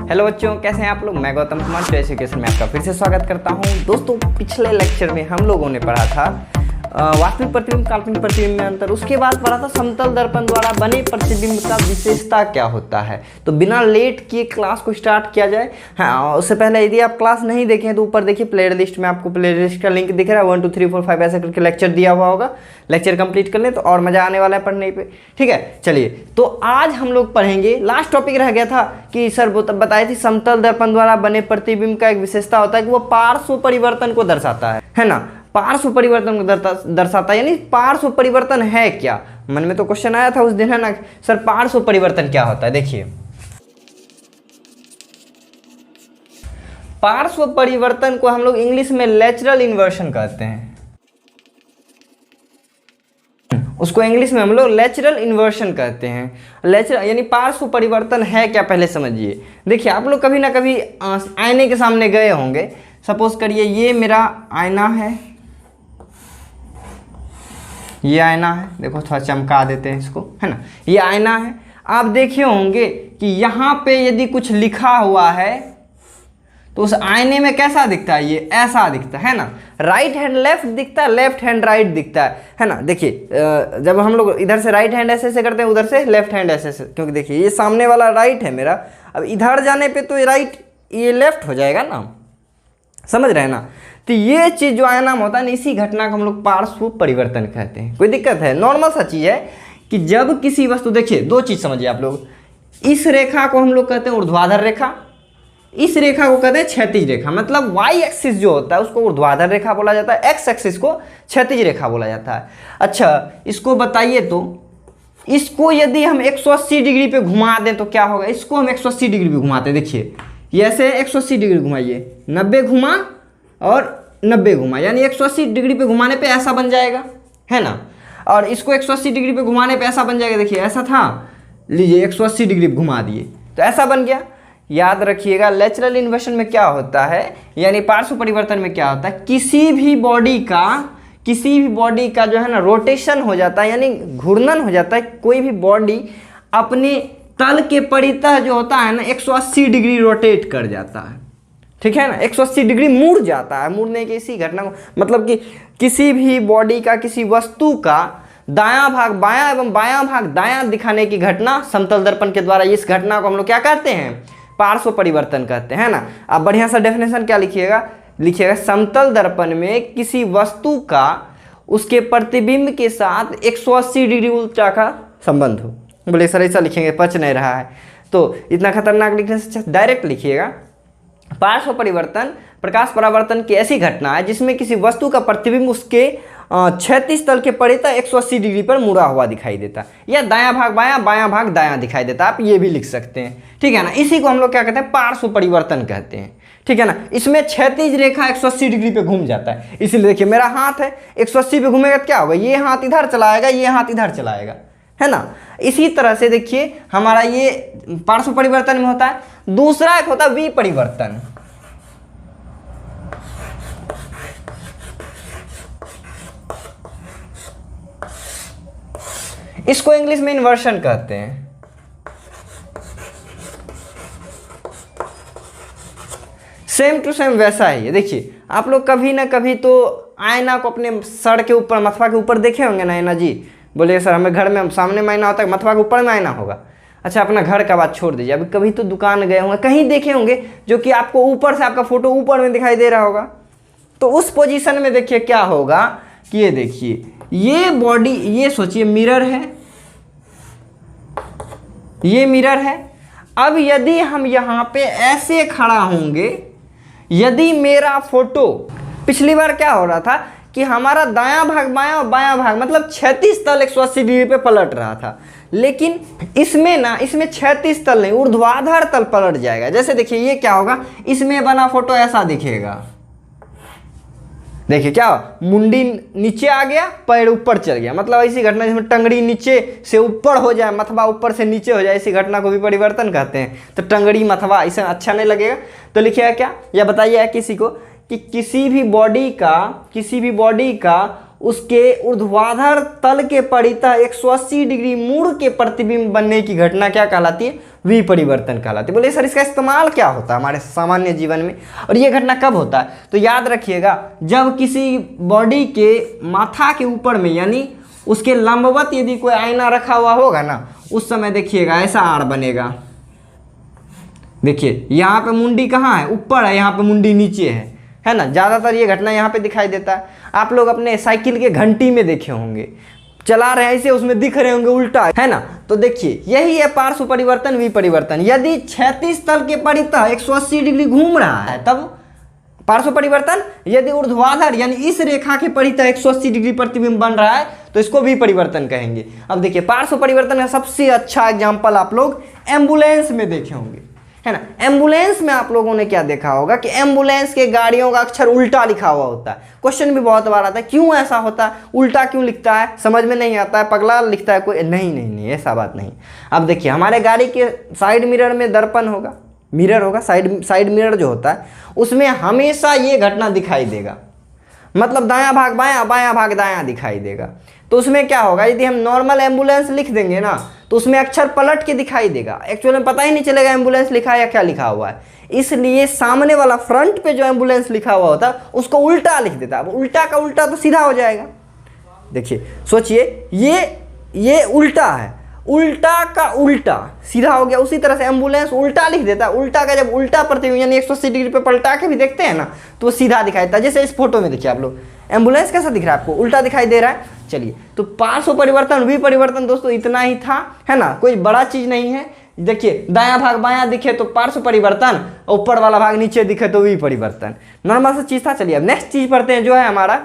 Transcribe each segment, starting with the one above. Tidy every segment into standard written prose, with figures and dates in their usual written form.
Hello बच्चों, कैसे हैं आप लोग। मैं गौतम कुमार चॉइस एजुकेशन में आपका फिर से स्वागत करता हूं। दोस्तों, पिछले लेक्चर में हम लोगों ने पढ़ा था वास्तविक प्रतिबिंब काल्पनिक प्रतिबिंब में अंतर। उसके बाद पढ़ा था समतल दर्पण द्वारा बने प्रतिबिंब का विशेषता क्या होता है। तो बिना लेट किए क्लास को स्टार्ट किया जाए। हाँ, उससे पहले यदि आप क्लास नहीं देखे हैं तो ऊपर देखिए प्ले लिस्ट में, आपको प्ले लिस्ट का लिंक दिख रहा है। 1 2 3 4 5 ऐसे करके लेक्चर दिया हुआ होगा। लेक्चर कंप्लीट कर लें तो और मजा आने वाला है पढ़ने पे। ठीक है, चलिए तो आज हम लोग पढ़ेंगे। लास्ट टॉपिक रह गया था कि सर बताई थी समतल दर्पण द्वारा बने प्रतिबिंब का एक विशेषता होता है कि वो पार्श्व परिवर्तन को दर्शाता है ना। पार्श्व परिवर्तन को दर्शाता है, यानी पार्श्व परिवर्तन है क्या। मन में तो क्वेश्चन आया था उस दिन, है ना सर, पार्श्व परिवर्तन क्या होता है। देखिए, पार्श्व परिवर्तन को हम लोग इंग्लिश में लेटरल इन्वर्शन कहते हैं। उसको इंग्लिश में हम लोग लेटरल इन्वर्शन कहते हैं। लेटरल यानी पार्श्व परिवर्तन है क्या, पहले समझिए। देखिए, आप लोग कभी ना कभी आईने के सामने गए होंगे। सपोज करिए ये मेरा आईना है, ये आईना है। देखो थोड़ा चमका देते हैं इसको, है ना। ये आईना है। आप देखे होंगे कि यहाँ पे यदि कुछ लिखा हुआ है तो उस आईने में कैसा दिखता है, ये ऐसा दिखता है ना। राइट हैंड लेफ्ट दिखता है, लेफ्ट हैंड राइट दिखता है ना। देखिए, जब हम लोग इधर से राइट हैंड ऐसे करते हैं, उधर से लेफ्ट हैंड ऐसे, क्योंकि देखिए ये सामने वाला राइट है मेरा। अब इधर जाने पे तो ये राइट, ये लेफ्ट हो जाएगा ना, समझ रहे हैं ना। तो ये चीज़ जो आयाम होता है ना, इसी घटना को हम लोग पार्श्व परिवर्तन कहते हैं। कोई दिक्कत है, नॉर्मल सा चीज़ है कि जब किसी वस्तु, देखिए दो चीज़ समझिए आप लोग। इस रेखा को हम लोग कहते हैं ऊर्ध्वाधर रेखा, इस रेखा को कहते हैं क्षैतिज रेखा। मतलब वाई एक्सिस जो होता है उसको ऊर्ध्वाधर रेखा बोला जाता है, एक्स एक्सिस को क्षैतिज रेखा बोला जाता है। अच्छा, इसको बताइए तो इसको यदि हम 180 डिग्री पे घुमा दें तो क्या होगा। इसको हम 180 डिग्री पे घुमाते हैं। देखिए ये ऐसे 180 डिग्री घुमाइए, 90 घुमा और 90 घुमा, यानी 180 डिग्री पे घुमाने पे ऐसा बन जाएगा, है ना। और इसको 180 डिग्री पे घुमाने पे ऐसा बन जाएगा। देखिए ऐसा था, लीजिए 180 डिग्री पे घुमा दिए तो ऐसा बन गया। याद रखिएगा, लेटरल इन्वर्शन में क्या होता है, यानी पार्श्व परिवर्तन में क्या होता है, किसी भी बॉडी का जो है ना रोटेशन हो जाता है, यानी घूर्णन हो जाता है। कोई भी बॉडी अपने तल के परितः जो होता है ना 180 डिग्री रोटेट कर जाता है, ठीक है ना। 180 डिग्री मुड़ जाता है। मुड़ने की इसी घटना को, मतलब कि किसी भी बॉडी का, किसी वस्तु का दायां भाग बायां एवं बायां भाग दायां दिखाने की घटना समतल दर्पण के द्वारा, इस घटना को हम लोग क्या कहते हैं, पार्श्व परिवर्तन कहते हैं ना। अब बढ़िया सा डेफिनेशन क्या लिखिएगा, समतल दर्पण में किसी वस्तु का उसके प्रतिबिंब के साथ 180 डिग्री उल्टा का संबंध हो। बोले सर ऐसा लिखेंगे, पच नहीं रहा है तो इतना खतरनाक लिखने से डायरेक्ट लिखिएगा। पार्श्व परिवर्तन प्रकाश परावर्तन की ऐसी घटना है जिसमें किसी वस्तु का प्रतिबिंब उसके क्षैतिज तल के परितः 180 डिग्री पर मुड़ा हुआ दिखाई देता है, या दायां भाग बायां बायां भाग दायां दिखाई देता है। आप ये भी लिख सकते हैं, ठीक है ना। इसी को हम लोग क्या कहते हैं, पार्श्व परिवर्तन कहते हैं, ठीक है ना। इसमें क्षैतिज रेखा 180 डिग्री पे घूम जाता है। इसीलिए देखिए मेरा हाथ है, 180 पे घूमेगा तो क्या होगा, ये हाथ इधर चलाएगा, ये हाथ इधर चलाएगा, है ना। इसी तरह से देखिए हमारा ये पार्श्व परिवर्तन में होता है। दूसरा एक होता है विपरिवर्तन। इसको इंग्लिश में इन्वर्शन कहते हैं। सेम टू सेम वैसा ही है। देखिए आप लोग कभी ना कभी तो आईना को अपने सर के ऊपर, मथवा के ऊपर देखे होंगे ना। आईना जी बोले सर हमें घर में सामने में आईना होता है, मथवा के ऊपर में आईना होगा। अच्छा, अपना घर का बात छोड़ दीजिए, अभी कभी तो दुकान गए होंगे, कहीं देखे होंगे जो कि आपको ऊपर से आपका फोटो ऊपर में दिखाई दे रहा होगा। तो उस पोजीशन में देखिए क्या होगा कि ये देखिए ये बॉडी, ये सोचिए मिरर है, ये मिरर है। अब यदि हम यहाँ पे ऐसे खड़ा होंगे, यदि मेरा फोटो, पिछली बार क्या हो रहा था कि हमारा दायां भाग बायां और बायां भाग मतलब क्षैतिज तल 180 डिग्री पे पलट रहा था, लेकिन इसमें ना, इसमें क्षैतिज तल नहीं ऊर्ध्वाधर तल पलट जाएगा। जैसे देखिए ये क्या होगा, इसमें बना फोटो ऐसा दिखेगा। देखिए क्या, मुंडी नीचे आ गया, पैर ऊपर चल गया, मतलब ऐसी घटना जिसमें टंगड़ी नीचे से ऊपर हो जाए, मथवा ऊपर से नीचे हो जाए, इसी घटना को भी परिवर्तन कहते हैं। तो टंगड़ी मथवा इसे अच्छा नहीं लगेगा तो लिखिएगा क्या, या बताइए किसी को कि किसी भी बॉडी का उसके ऊर्ध्वाधर तल के परितः 180 डिग्री मुड़ के प्रतिबिंब बनने की घटना क्या कहलाती है? विपरिवर्तन कहलाती है। बोले सर इसका इस्तेमाल क्या होता है हमारे सामान्य जीवन में, और ये घटना कब होता है? तो याद रखिएगा, जब किसी बॉडी के माथा के ऊपर में यानी उसके लंबवत यदि कोई आईना रखा हुआ होगा ना, उस समय देखिएगा ऐसा आड़ बनेगा। देखिए यहाँ पे मुंडी कहाँ है? ऊपर है, यहाँ पे मुंडी नीचे है ना। ज़्यादातर ये घटना यहाँ पे दिखाई देता है। आप लोग अपने साइकिल के घंटी में देखे होंगे, चला रहे हैं ऐसे, उसमें दिख रहे होंगे उल्टा, है ना। तो देखिए यही है पार्श्व परिवर्तन, विपरिवर्तन। यदि क्षैतिज तल के परितः 180 डिग्री घूम रहा है तब पार्श्व परिवर्तन, यदि ऊर्ध्वाधर यानी इस रेखा के परितः 180 डिग्री प्रतिबिंब बन रहा है तो इसको विपरिवर्तन कहेंगे। अब देखिए पार्श्व परिवर्तन का सबसे अच्छा एग्जाम्पल आप लोग एम्बुलेंस में देखे होंगे, है ना। एम्बुलेंस में आप लोगों ने क्या देखा होगा कि एम्बुलेंस के गाड़ियों का अक्षर उल्टा लिखा हुआ होता है। क्वेश्चन भी बहुत बार आता है क्यों ऐसा होता है, उल्टा क्यों लिखता है, समझ में नहीं आता है, पगला लिखता है कोई। नहीं, ऐसा बात नहीं। अब देखिए हमारे गाड़ी के साइड मिरर में दर्पण होगा, मिरर होगा, साइड मिरर जो होता है उसमें हमेशा ये घटना दिखाई देगा, मतलब दायां भाग बायां, बायां भाग दायां दिखाई देगा। तो उसमें क्या होगा, यदि हम नॉर्मल एम्बुलेंस लिख देंगे ना तो उसमें अक्षर पलट के दिखाई देगा, एक्चुअली में पता ही नहीं चलेगा एम्बुलेंस लिखा है या क्या लिखा हुआ है। इसलिए सामने वाला फ्रंट पे जो एम्बुलेंस लिखा हुआ होता है उसको उल्टा लिख देता है। अब उल्टा का उल्टा तो सीधा हो जाएगा। देखिए सोचिए ये उल्टा है, उल्टा का उल्टा सीधा हो गया। उसी तरह से एम्बुलेंस उल्टा लिख देता है, उल्टा का जब उल्टा प्रतिबिंब यानी 180 डिग्री पे पलटा के भी देखते हैं ना तो वो सीधा दिखाई देता है। जैसे इस फोटो में देखिए आप लोग, एम्बुलेंस कैसा दिख रहा है आपको? उल्टा दिखाई दे रहा है। चलिए तो पार्श्व परिवर्तन, विपरिवर्तन दोस्तों इतना ही था, है ना, कोई बड़ा चीज नहीं है। देखिए दायां भाग बायां दिखे तो पार्श्व परिवर्तन, ऊपर वाला भाग नीचे दिखे तो विपरिवर्तन, नॉर्मल सा चीज था। चलिए अब नेक्स्ट चीज पढ़ते हैं जो है हमारा।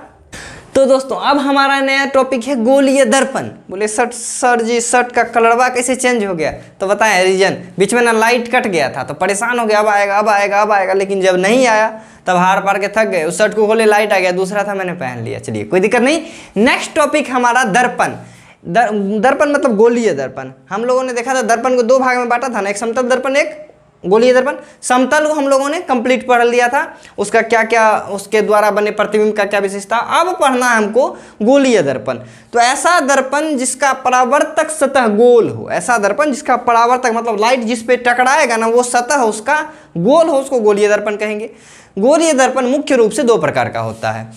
तो दोस्तों अब हमारा नया टॉपिक है गोलीय दर्पण। बोले सर जी शर्ट का कलरवा कैसे चेंज हो गया? तो बताएं रीजन, बीच में ना लाइट कट गया था तो परेशान हो गया, अब आएगा, लेकिन जब नहीं आया तब हार पार के थक गए। उस शर्ट को खोले लाइट आ गया, दूसरा था मैंने पहन लिया। चलिए कोई दिक्कत नहीं। नेक्स्ट टॉपिक हमारा दर्पण। दर्पण मतलब गोलीय दर्पण। हम लोगों ने देखा था दर्पण को दो भाग में बांटा था ना, एक समतल दर्पण, एक गोलीय दर्पण। समतल को हम लोगों ने कंप्लीट पढ़ लिया था, उसका क्या क्या, उसके द्वारा बने प्रतिबिंब का क्या विशेषता। अब पढ़ना है हमको गोलीय दर्पण। तो ऐसा दर्पण जिसका परावर्तक सतह गोल हो, ऐसा दर्पण जिसका परावर्तक मतलब लाइट जिस पे टकराएगा ना वो सतह उसका गोल हो, उसको गोलीय दर्पण कहेंगे। गोलीय दर्पण मुख्य रूप से दो प्रकार का होता है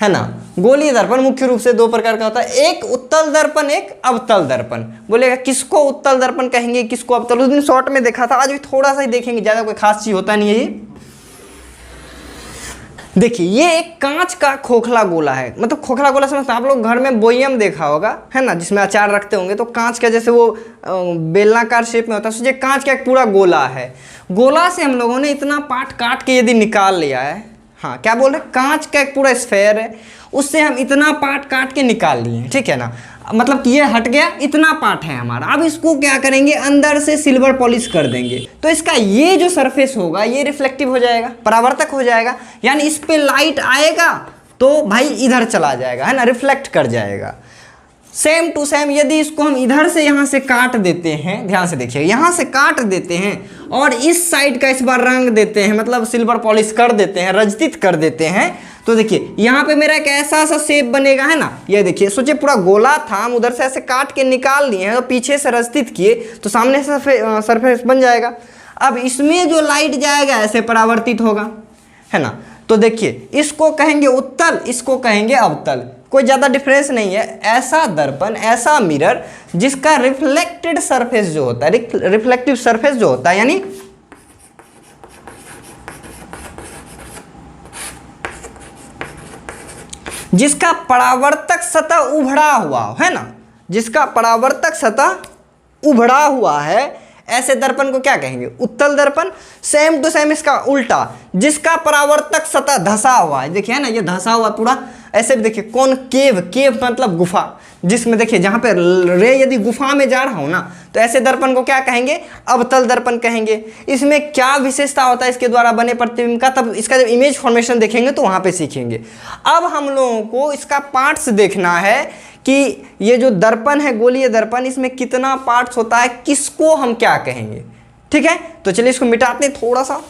ना। गोलीय दर्पण मुख्य रूप से दो प्रकार का होता है, एक उत्तल दर्पण, एक अवतल दर्पण। बोलेगा किसको उत्तल दर्पण कहेंगे, किसको अवतल? उस दिन शॉर्ट में देखा था, आज भी थोड़ा सा ही देखेंगे, ज्यादा कोई खास चीज होता नहीं है ये। देखिए ये एक कांच का खोखला गोला है, मतलब खोखला गोला समझते हैं आप लोग, घर में बोयम देखा होगा, है ना, जिसमें अचार रखते होंगे, तो कांच का जैसे वो बेलनाकार शेप में होता है, सोचिए कांच का एक पूरा गोला है। गोला से हम लोगों ने इतना पार्ट काट के यदि निकाल लिया है, हाँ क्या बोल रहे हैं, कांच का एक पूरा स्फेयर है, उससे हम इतना पार्ट काट के निकाल लिए, ठीक है ना, मतलब कि ये हट गया, इतना पार्ट है हमारा। अब इसको क्या करेंगे, अंदर से सिल्वर पॉलिश कर देंगे, तो इसका ये जो सरफेस होगा ये रिफ्लेक्टिव हो जाएगा, परावर्तक हो जाएगा, यानी इस पे लाइट आएगा तो भाई इधर चला जाएगा, है ना, रिफ्लेक्ट कर जाएगा। सेम टू सेम यदि इसको हम इधर से यहाँ से काट देते हैं, ध्यान से देखिए, यहाँ से काट देते हैं और इस साइड का इस बार रंग देते हैं, मतलब सिल्वर पॉलिश कर देते हैं, रजतित कर देते हैं, तो देखिए यहाँ पे मेरा एक ऐसा सा शेप बनेगा, है ना। ये देखिए सोचिए पूरा गोला था, हम उधर से ऐसे काट के निकाल लिए हैं, तो पीछे से रजतित किए तो सामने से सरफेस बन जाएगा। अब इसमें जो लाइट जाएगा ऐसे परावर्तित होगा, है ना। तो देखिए इसको कहेंगे उत्तल, इसको कहेंगे अवतल, कोई ज़्यादा डिफरेंस नहीं है। ऐसा दर्पण, ऐसा मिरर जिसका रिफ्लेक्टेड सरफेस जो होता है, रिफ्लेक्टिव सरफेस जो होता है, यानी जिसका परावर्तक सतह उभड़ा हुआ है ना, जिसका परावर्तक सतह उभड़ा हुआ है, ऐसे दर्पण को क्या कहेंगे, उत्तल दर्पण। सेम टू सेम इसका उल्टा, जिसका परावर्तक सतह धसा हुआ है, देखिए है ना, ये धसा हुआ पूरा ऐसे भी देखिए, कॉनकेव, केव मतलब गुफा, जिसमें देखिए जहां पे रे यदि गुफा में जा रहा हो ना, तो ऐसे दर्पण को क्या कहेंगे, अवतल दर्पण कहेंगे। इसमें क्या विशेषता होता है इसके द्वारा बने प्रतिबिंब का, तब इसका जब इमेज फॉर्मेशन देखेंगे तो वहां पे सीखेंगे। अब हम लोगों को इसका पार्ट्स देखना है कि ये जो दर्पण है, गोलीय दर्पण, इसमें कितना पार्ट्स होता है, किसको हम क्या कहेंगे, ठीक है। तो चलिए इसको मिटाते हैं थोड़ा सा।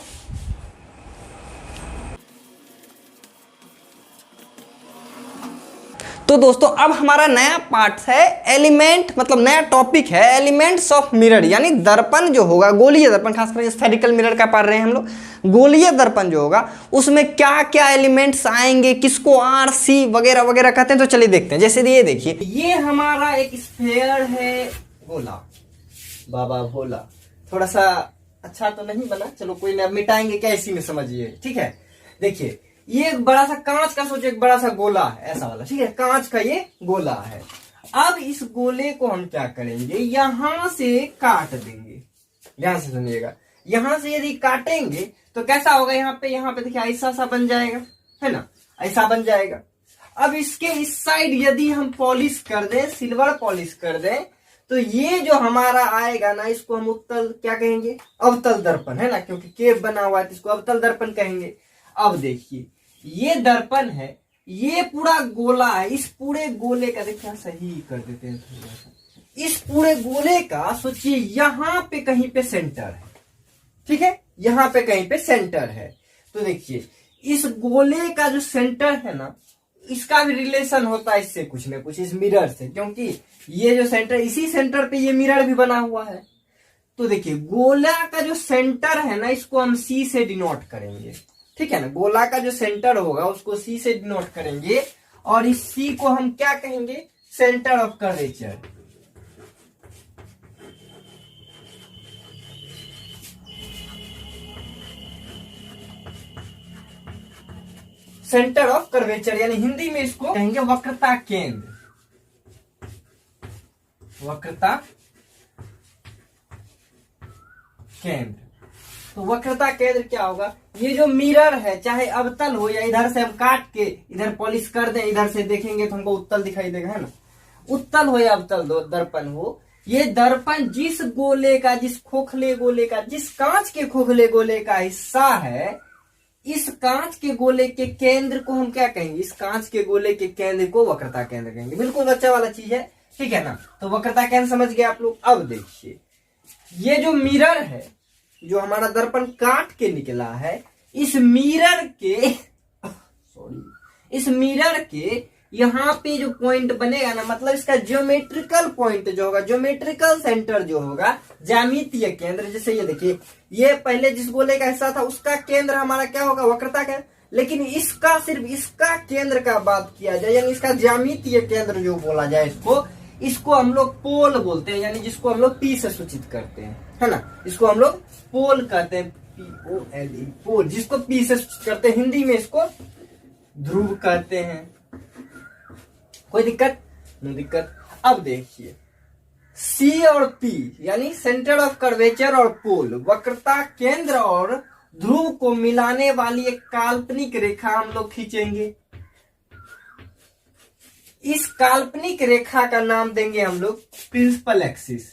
तो दोस्तों अब हमारा नया पार्ट है एलिमेंट, मतलब नया टॉपिक है एलिमेंट्स ऑफ मिरर, यानी दर्पण जो होगा, गोलीय दर्पण, खासकर स्फेरिकल मिरर का पढ़ रहे हैं हम लोग। गोलीय दर्पण जो होगा उसमें क्या क्या एलिमेंट्स आएंगे, किसको आर सी वगैरह वगैरह कहते हैं, तो चलिए देखते हैं। जैसे ये देखिए, ये हमारा एक स्फेयर है भोला, बाबा भोला। थोड़ा सा अच्छा तो नहीं बना, चलो कोई नहीं, अब मिटाएंगे क्या इसी में, समझिए, ठीक है। देखिए ये एक बड़ा सा कांच का, सोचो एक बड़ा सा गोला है ऐसा वाला, ठीक है, कांच का ये गोला है। अब इस गोले को हम क्या करेंगे, यहां से काट देंगे। ध्यान से सुनिएगा, यहां से यदि काटेंगे तो कैसा होगा, यहाँ पे देखिए ऐसा सा बन जाएगा, है ना, ऐसा बन जाएगा। अब इसके इस साइड यदि हम पॉलिश कर दें, सिल्वर पॉलिश कर दें, तो ये जो हमारा आएगा ना, इसको हम उत्तल क्या कहेंगे, अवतल दर्पण, है ना, क्योंकि केव बना हुआ है तो इसको अवतल दर्पण कहेंगे। अब देखिए ये दर्पण है, ये पूरा गोला है, इस पूरे गोले का देखिए सही कर देते हैं थोड़ा सा, इस पूरे गोले का सोचिए यहां पे कहीं पे सेंटर है, ठीक है, यहां पे कहीं पे सेंटर है। तो देखिए इस गोले का जो सेंटर है ना, इसका भी रिलेशन होता है इससे कुछ ना कुछ, इस मिरर से, क्योंकि ये जो सेंटर, इसी सेंटर पे ये मिरर भी बना हुआ है। तो देखिए गोला का जो सेंटर है ना, इसको हम सी से डिनोट करेंगे, ठीक है ना, गोला का जो सेंटर होगा उसको सी से डिनोट करेंगे, और इस सी को हम क्या कहेंगे, centre of curvature. Centre of curvature, यानी हिंदी में इसको कहेंगे वक्रता केंद्र, वक्रता केंद्र। तो वक्रता केंद्र क्या होगा, ये जो मिरर है, चाहे अवतल हो या इधर से हम काट के इधर पॉलिश कर दें, इधर से देखेंगे तो हमको उत्तल दिखाई देगा, है ना, उत्तल हो या अवतल दर्पण हो, ये दर्पण जिस गोले का, जिस खोखले गोले का, जिस कांच के खोखले गोले का हिस्सा है, इस कांच के गोले के केंद्र को हम क्या कहेंगे, इस कांच के गोले के केंद्र को वक्रता केंद्र कहेंगे। बिल्कुल बच्चा वाला चीज है, ठीक है ना। तो वक्रता केंद्र समझ गए आप लोग। अब देखिए ये जो मिरर है, जो हमारा दर्पण काट के निकला है, इस मिरर के इस मिरर के यहाँ पे जो पॉइंट बनेगा ना, मतलब इसका ज्योमेट्रिकल पॉइंट जो होगा, ज्योमेट्रिकल सेंटर जो होगा, ज्यामितीय केंद्र, जैसे ये देखिए, ये पहले जिस गोले का हिस्सा था उसका केंद्र हमारा क्या होगा, वक्रता केंद्र। लेकिन इसका, सिर्फ इसका केंद्र का बात किया जाए, यानी इसका ज्यामितीय केंद्र जो बोला जाए, इसको हम लोग पोल बोलते हैं, यानी जिसको हम लोग पी से सूचित करते हैं, है ना, इसको हम लोग पोल कहते हैं, POLE, पोल, जिसको पी से सूचित करते हैं। हिंदी में इसको ध्रुव कहते हैं। कोई दिक्कत नहीं, दिक्कत। अब देखिए सी और पी, यानी सेंटर ऑफ कर्वेचर और पोल, वक्रता केंद्र और ध्रुव को मिलाने वाली एक काल्पनिक रेखा हम लोग खींचेंगे। इस काल्पनिक रेखा का नाम देंगे हम लोग प्रिंसिपल एक्सिस,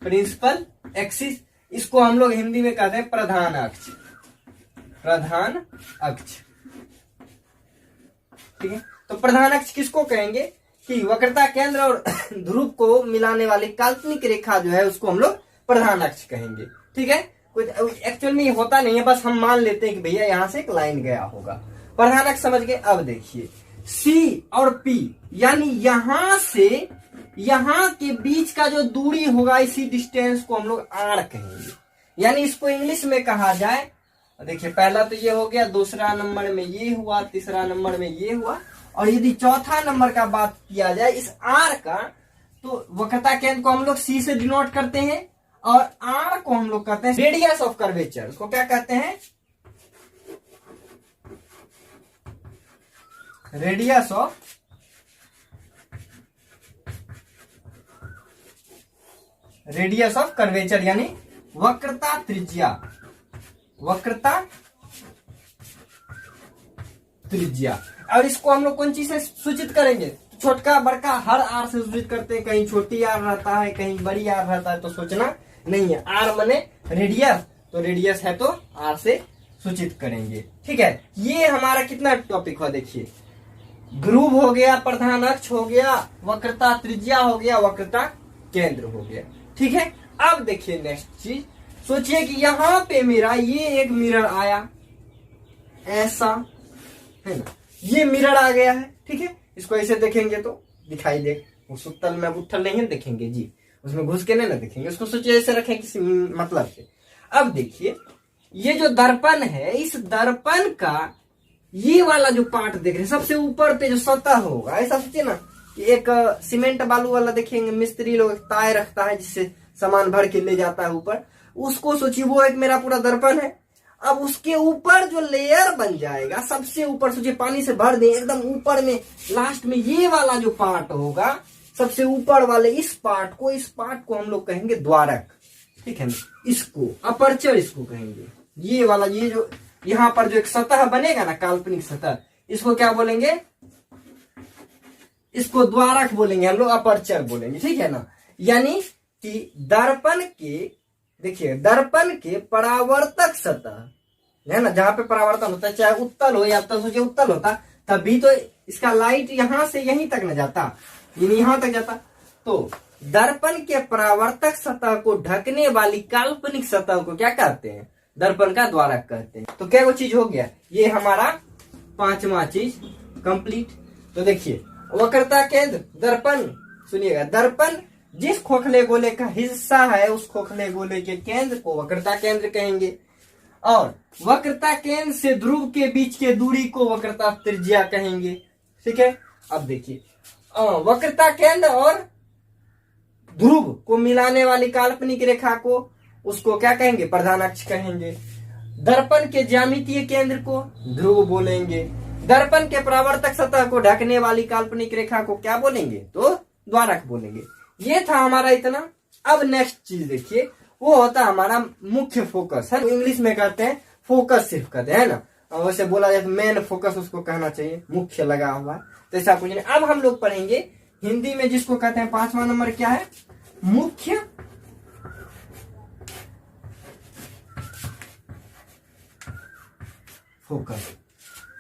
प्रिंसिपल एक्सिस। इसको हम लोग हिंदी में कहते हैं प्रधान अक्ष, प्रधान अक्ष, ठीक है। तो प्रधान अक्ष किसको कहेंगे कि वक्रता केंद्र और ध्रुव को मिलाने वाली काल्पनिक रेखा जो है उसको हम लोग प्रधान अक्ष कहेंगे, ठीक है। कुछ एक्चुअल में होता नहीं है, बस हम मान लेते हैं कि भैया यहां से एक लाइन गया होगा, प्रधान अक्ष समझ गए। अब देखिए सी और पी, यानी यहां से यहां के बीच का जो दूरी होगा, इसी डिस्टेंस को हम लोग आर कहेंगे। यानी इसको इंग्लिश में कहा जाए, देखिए पहला तो ये हो गया, दूसरा नंबर में ये हुआ, तीसरा नंबर में ये हुआ, और यदि चौथा नंबर का बात किया जाए इस आर का, तो वक्रता केंद्र को हम लोग सी से डिनोट करते हैं, और आर को हम लोग कहते हैं रेडियस ऑफ कर्वेचर। उसको क्या कहते हैं, रेडियस ऑफ कर्वेचर, यानी वक्रता त्रिज्या, वक्रता त्रिज्या। और इसको हम लोग कौन चीज से सूचित करेंगे, छोटका बड़का हर आर से सूचित करते हैं, कहीं छोटी आर रहता है, कहीं बड़ी आर रहता है, तो सोचना नहीं है। आर माने रेडियस, तो रेडियस है तो आर से सूचित करेंगे, ठीक है। ये हमारा कितना टॉपिक हुआ, देखिए ध्रुव हो गया, प्रधान अक्ष हो गया, वक्रता त्रिज्या हो गया, वक्रता केंद्र हो गया, ठीक है। अब देखिए नेक्स्ट चीज, सोचिए कि यहां पे मेरा ये एक मिरर आया, ऐसा है ना, ये मिरर आ गया है, ठीक है। इसको ऐसे देखेंगे तो दिखाई दे, उस उत्तल में अब उत्तल नहीं देखेंगे जी, उसमें घुस के नहीं ना देखेंगे, उसको सोचिए ऐसे रखें किसी मतलब से। अब देखिए ये जो दर्पण है, इस दर्पण का ये वाला जो पार्ट देख रहे हैं सबसे ऊपर पे जो सतह होगा, ऐसा सोचिए ना कि एक सीमेंट बालू वाला देखेंगे मिस्त्री लोग ताय रखता है जिससे सामान भर के ले जाता है ऊपर, उसको सोचिए वो एक मेरा पूरा दर्पण है। अब उसके ऊपर जो लेयर बन जाएगा सबसे ऊपर, सोचिए पानी से भर दे एकदम ऊपर में, लास्ट में ये वाला जो पार्ट होगा सबसे ऊपर वाले इस पार्ट को हम लोग कहेंगे द्वारक, ठीक है। इसको अपर्चर इसको कहेंगे, ये वाला ये जो यहाँ पर जो एक सतह बनेगा ना काल्पनिक सतह, इसको क्या बोलेंगे, इसको द्वारक बोलेंगे हम लोग, अपर्चर बोलेंगे, ठीक है ना। यानी कि दर्पण के, देखिए दर्पण के परावर्तक सतह है ना, जहां पे परावर्तन होता है, चाहे उत्तल हो या तो सोचिए उत्तल होता तभी तो इसका लाइट यहां से यहीं तक न जाता, यहां तक जाता। तो दर्पण के परावर्तक सतह को ढकने वाली काल्पनिक सतह को क्या कहते हैं, दर्पण का द्वारक कहते हैं। तो क्या वो चीज हो गया, ये हमारा पांचवा चीज कंप्लीट। तो देखिए वक्रता केंद्र दर्पण, सुनिएगा, दर्पण जिस खोखले गोले का हिस्सा है उस खोखले गोले के केंद्र को वक्रता केंद्र कहेंगे, और वक्रता केंद्र से ध्रुव के बीच के दूरी को वक्रता त्रिज्या कहेंगे, ठीक है। अब देखिए वक्रता केंद्र और ध्रुव को मिलाने वाली काल्पनिक रेखा को उसको क्या कहेंगे, प्रधान अक्ष कहेंगे। दर्पण के ज्यामितीय केंद्र को ध्रुव बोलेंगे, दर्पण के परावर्तक सतह को ढकने वाली काल्पनिक रेखा को क्या बोलेंगे, तो द्वारक बोलेंगे। ये था हमारा इतना। अब नेक्स्ट चीज देखिए, वो होता है हमारा मुख्य फोकस है, इंग्लिश में कहते हैं फोकस, सिर्फ कहते हैं ना, और वैसे बोला जाए तो मेन फोकस उसको कहना चाहिए, मुख्य लगा हुआ तो ऐसा कुछ नहीं। अब हम लोग पढ़ेंगे हिंदी में जिसको कहते हैं 5वां नंबर क्या है, मुख्य फोकस,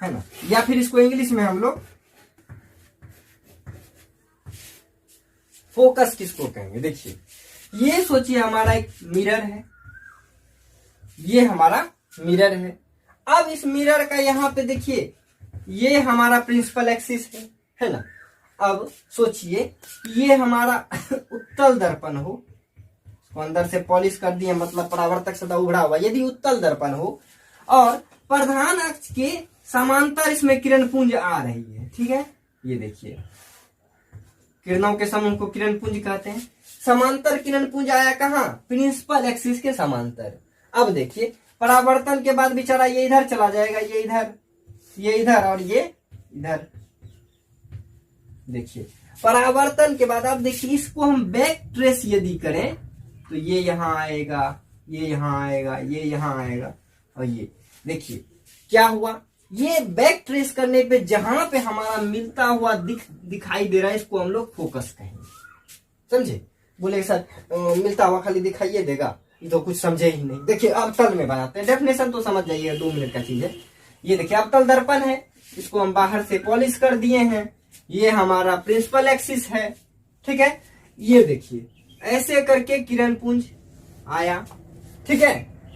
है ना, या फिर इसको इंग्लिश में हम लोग फोकस किसको कहेंगे। देखिए ये सोचिए हमारा एक मिरर है, ये हमारा मिरर है। अब इस मिरर का यहाँ पे देखिए ये हमारा प्रिंसिपल एक्सिस है ना। अब सोचिए ये हमारा उत्तल दर्पण हो, इसको अंदर से पॉलिश कर दिए, मतलब परावर्तक सतह उभरा हुआ, यदि उत्तल दर्पण हो और प्रधान अक्ष के समांतर इसमें किरण पुंज आ रही है, ठीक है। ये देखिए किरणों के समूह को किरण पुंज कहते हैं। समांतर किरण पुंज आया कहाँ, प्रिंसिपल एक्सिस के समांतर। अब देखिए परावर्तन के बाद बेचारा ये इधर चला जाएगा, ये इधर, ये इधर और ये इधर। देखिए परावर्तन के बाद अब देखिए इसको हम बैक ट्रेस यदि करें तो ये यहाँ आएगा, ये यहाँ आएगा, ये यहाँ आएगा, और ये देखिए क्या हुआ, ये बैक ट्रेस करने पे जहां पे हमारा मिलता हुआ दिखाई दे रहा है इसको हम लोग फोकस कहेंगे, समझे। बोले सर मिलता हुआ खाली दिखाइए देगा, ये तो कुछ समझे ही नहीं। देखिए अवतल में बनाते हैं, डेफिनेशन तो समझ जाइए, 2 मिनट का चीज है। ये देखिए अवतल दर्पण है, इसको हम बाहर से पॉलिश कर दिए हैं, ये हमारा प्रिंसिपल एक्सिस है, ठीक है। ये देखिए ऐसे करके किरण पुंज आया, ठीक है,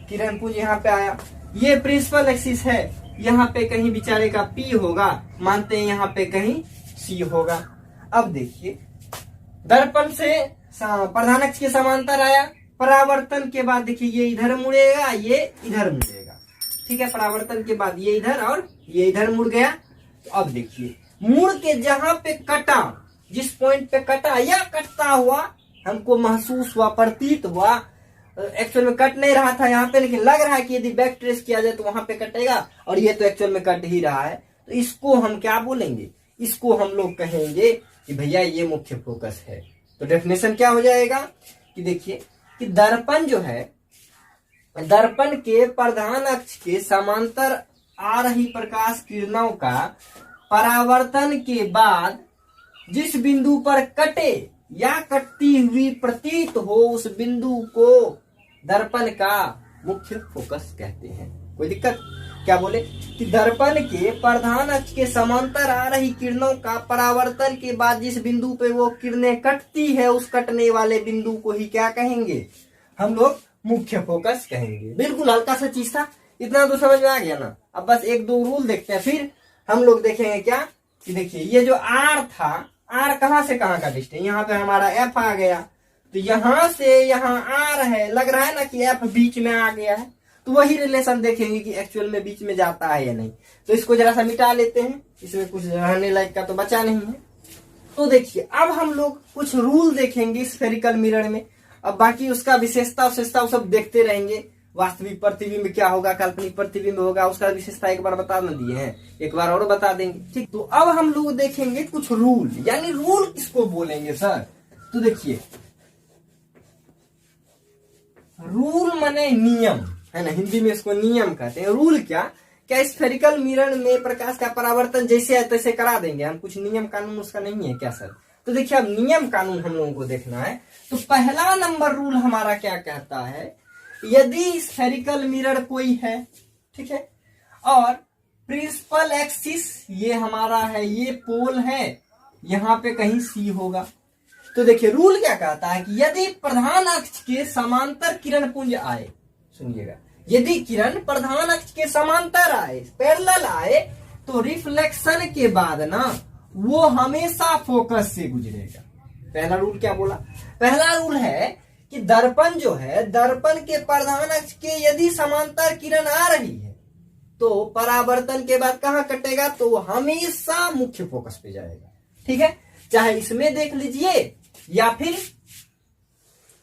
किरण पुंज यहाँ पे आया, ये प्रिंसिपल एक्सिस है, यहाँ पे कहीं बेचारे का P होगा, मानते हैं यहाँ पे कहीं C होगा। अब देखिए दर्पण से प्रधान अक्ष के समांतर आया, परावर्तन के बाद देखिए ये इधर मुड़ेगा, ये इधर मुड़ेगा, ठीक है। परावर्तन के बाद ये इधर और ये इधर मुड़ गया। तो अब देखिए मुड़ के जहां पे कटा, जिस पॉइंट पे कटा या कटता हुआ हमको महसूस हुआ, प्रतीत हुआ, एक्चुअल में कट नहीं रहा था यहाँ पे, लेकिन लग रहा है कि यदि बैक ट्रेस किया जाए तो वहां पे कटेगा, और ये तो एक्चुअल में कट ही रहा है, तो इसको हम क्या बोलेंगे, इसको हम लोग कहेंगे कि भैया ये मुख्य फोकस है। तो डेफिनेशन क्या हो जाएगा कि देखिए कि दर्पण जो है, दर्पण के प्रधान अक्ष के समांतर आ रही प्रकाश किरणों का परावर्तन के बाद जिस बिंदु पर कटे या कटती हुई प्रतीत हो, उस बिंदु को दर्पण का मुख्य फोकस कहते हैं। कोई दिक्कत, क्या बोले कि दर्पण के प्रधान अक्ष के समांतर आ रही किरणों का परावर्तन के बाद जिस बिंदु पे वो किरणें कटती है, उस कटने वाले बिंदु को ही क्या कहेंगे, हम लोग मुख्य फोकस कहेंगे। बिल्कुल हल्का सा चीज था, इतना तो समझ में आ गया ना। अब बस 1-2 रूल देखते हैं, फिर हम लोग देखेंगे क्या कि देखिए ये जो आर था, आर कहां से कहां का डिस्टेंस, यहाँ पे हमारा एफ आ गया, तो यहां से यहाँ आर है, लग रहा है ना कि एफ बीच में आ गया है, तो वही रिलेशन देखेंगे कि एक्चुअल में बीच में जाता है या नहीं। तो इसको जरा सा मिटा लेते हैं, इसमें कुछ रहने लायक का तो बचा नहीं है। तो देखिए अब हम लोग कुछ रूल देखेंगे स्फेरिकल मिरर में, अब बाकी उसका विशेषता विशेषता सब देखते रहेंगे। वास्तविक प्रतिबिंब क्या होगा, काल्पनिक प्रतिबिंब होगा, उसका विशेषता एक बार बता दिए हैं, एक बार और बता देंगे। ठीक, तो अब हम लोग देखेंगे कुछ रूल, यानी रूल किसको बोलेंगे सर, तो देखिए रूल माने नियम है ना, हिंदी में इसको नियम कहते हैं। रूल क्या स्फेरिकल मिरर में प्रकाश का परावर्तन जैसे है तैसे करा देंगे हम, कुछ नियम कानून उसका नहीं है क्या सर। तो देखिए अब नियम कानून हम लोगों को देखना है। तो पहला नंबर रूल हमारा क्या कहता है, यदि स्फेरिकल मिरर कोई है, ठीक है, और प्रिंसिपल एक्सिस ये हमारा है, ये पोल है, यहाँ पे कहीं सी होगा, तो देखिए रूल क्या कहता है कि यदि प्रधान अक्ष के समांतर किरण पुंज आए, सुनिएगा, यदि किरण प्रधान अक्ष के समांतर आए, पैरेलल आए, तो रिफ्लेक्शन के बाद ना वो हमेशा फोकस से गुजरेगा। पहला रूल क्या बोला, पहला रूल है कि दर्पण जो है, दर्पण के प्रधान अक्ष के यदि समांतर किरण आ रही है तो परावर्तन के बाद कहां कटेगा, तो वो हमेशा मुख्य फोकस पे जाएगा। ठीक है, चाहे इसमें देख लीजिए या फिर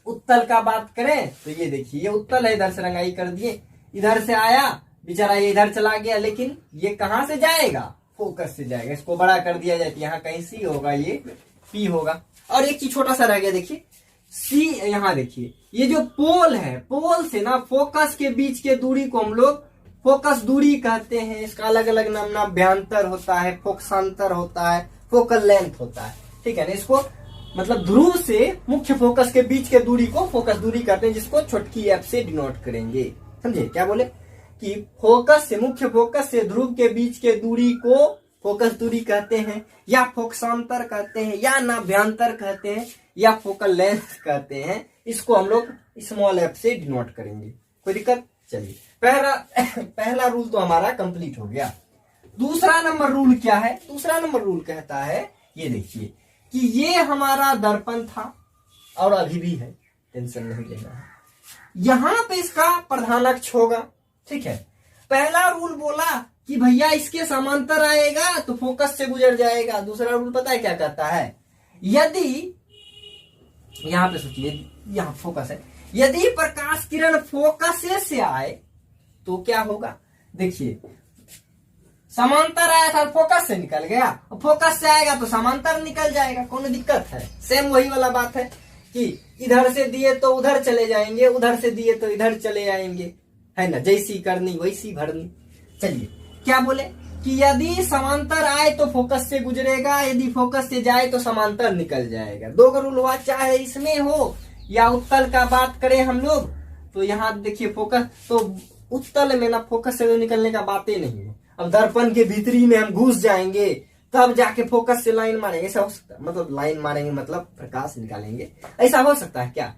उत्तल का बात करें तो ये देखिए ये उत्तल है, इधर से रंगाई कर दिए, इधर से आया बेचारा, ये इधर चला गया, लेकिन ये कहां से जाएगा, फोकस से जाएगा। इसको बड़ा कर दिया जाए, यहाँ कहीं सी होगा, ये पी होगा। और एक चीज छोटा सा रह गया, देखिए सी, यहाँ देखिए ये जो पोल है, पोल से ना फोकस के बीच के दूरी को हम लोग फोकस दूरी कहते हैं। इसका अलग अलग नाम, नाभ्यांतर होता है, फोकसांतर होता है, फोकल लेंथ होता है। ठीक है ना, इसको मतलब ध्रुव से मुख्य फोकस के बीच के दूरी को फोकस दूरी कहते हैं, जिसको छोटकी एफ से डिनोट करेंगे। समझे क्या बोले कि फोकस से, मुख्य फोकस से ध्रुव के बीच के दूरी को फोकस दूरी कहते हैं, या फोकसांतर कहते हैं, या नाभ्यांतर कहते हैं, या फोकल लेंथ कहते हैं। इसको हम लोग स्मॉल एफ से डिनोट करेंगे। कोई दिक्कत, चलिए पहला रूल तो हमारा कंप्लीट हो गया। दूसरा नंबर रूल क्या है, दूसरा नंबर रूल कहता है, ये देखिए कि ये हमारा दर्पण था और अभी भी है, टेंशन नहीं लेना है, यहां पे इसका प्रधान अक्ष होगा। ठीक है, पहला रूल बोला कि भैया इसके समांतर आएगा तो फोकस से गुजर जाएगा। दूसरा रूल पता है क्या कहता है, यदि यहां पे सोचिए, यहां फोकस है, यदि प्रकाश किरण फोकस से आए तो क्या होगा, देखिए समांतर आया था, फोकस से निकल गया, फोकस से आएगा तो समांतर निकल जाएगा, कौन दिक्कत है। सेम वही वाला बात है कि इधर से दिए तो उधर चले जाएंगे, उधर से दिए तो इधर चले आएंगे, है ना, जैसी करनी वैसी भरनी। चलिए क्या बोले कि यदि समांतर आए तो फोकस से गुजरेगा, यदि फोकस से जाए तो समांतर निकल जाएगा। दो का रूल हुआ, चाहे इसमें हो या उत्तल का बात करें हम लोग, तो यहाँ देखिए फोकस, तो उत्तल में ना फोकस से तो निकलने का बातें नहीं है। अब दर्पण के भीतरी में हम घुस जाएंगे तब जाके फोकस से लाइन मारेंगे, ऐसा हो सकता है, मतलब लाइन मारेंगे मतलब प्रकाश निकालेंगे, ऐसा हो सकता है क्या,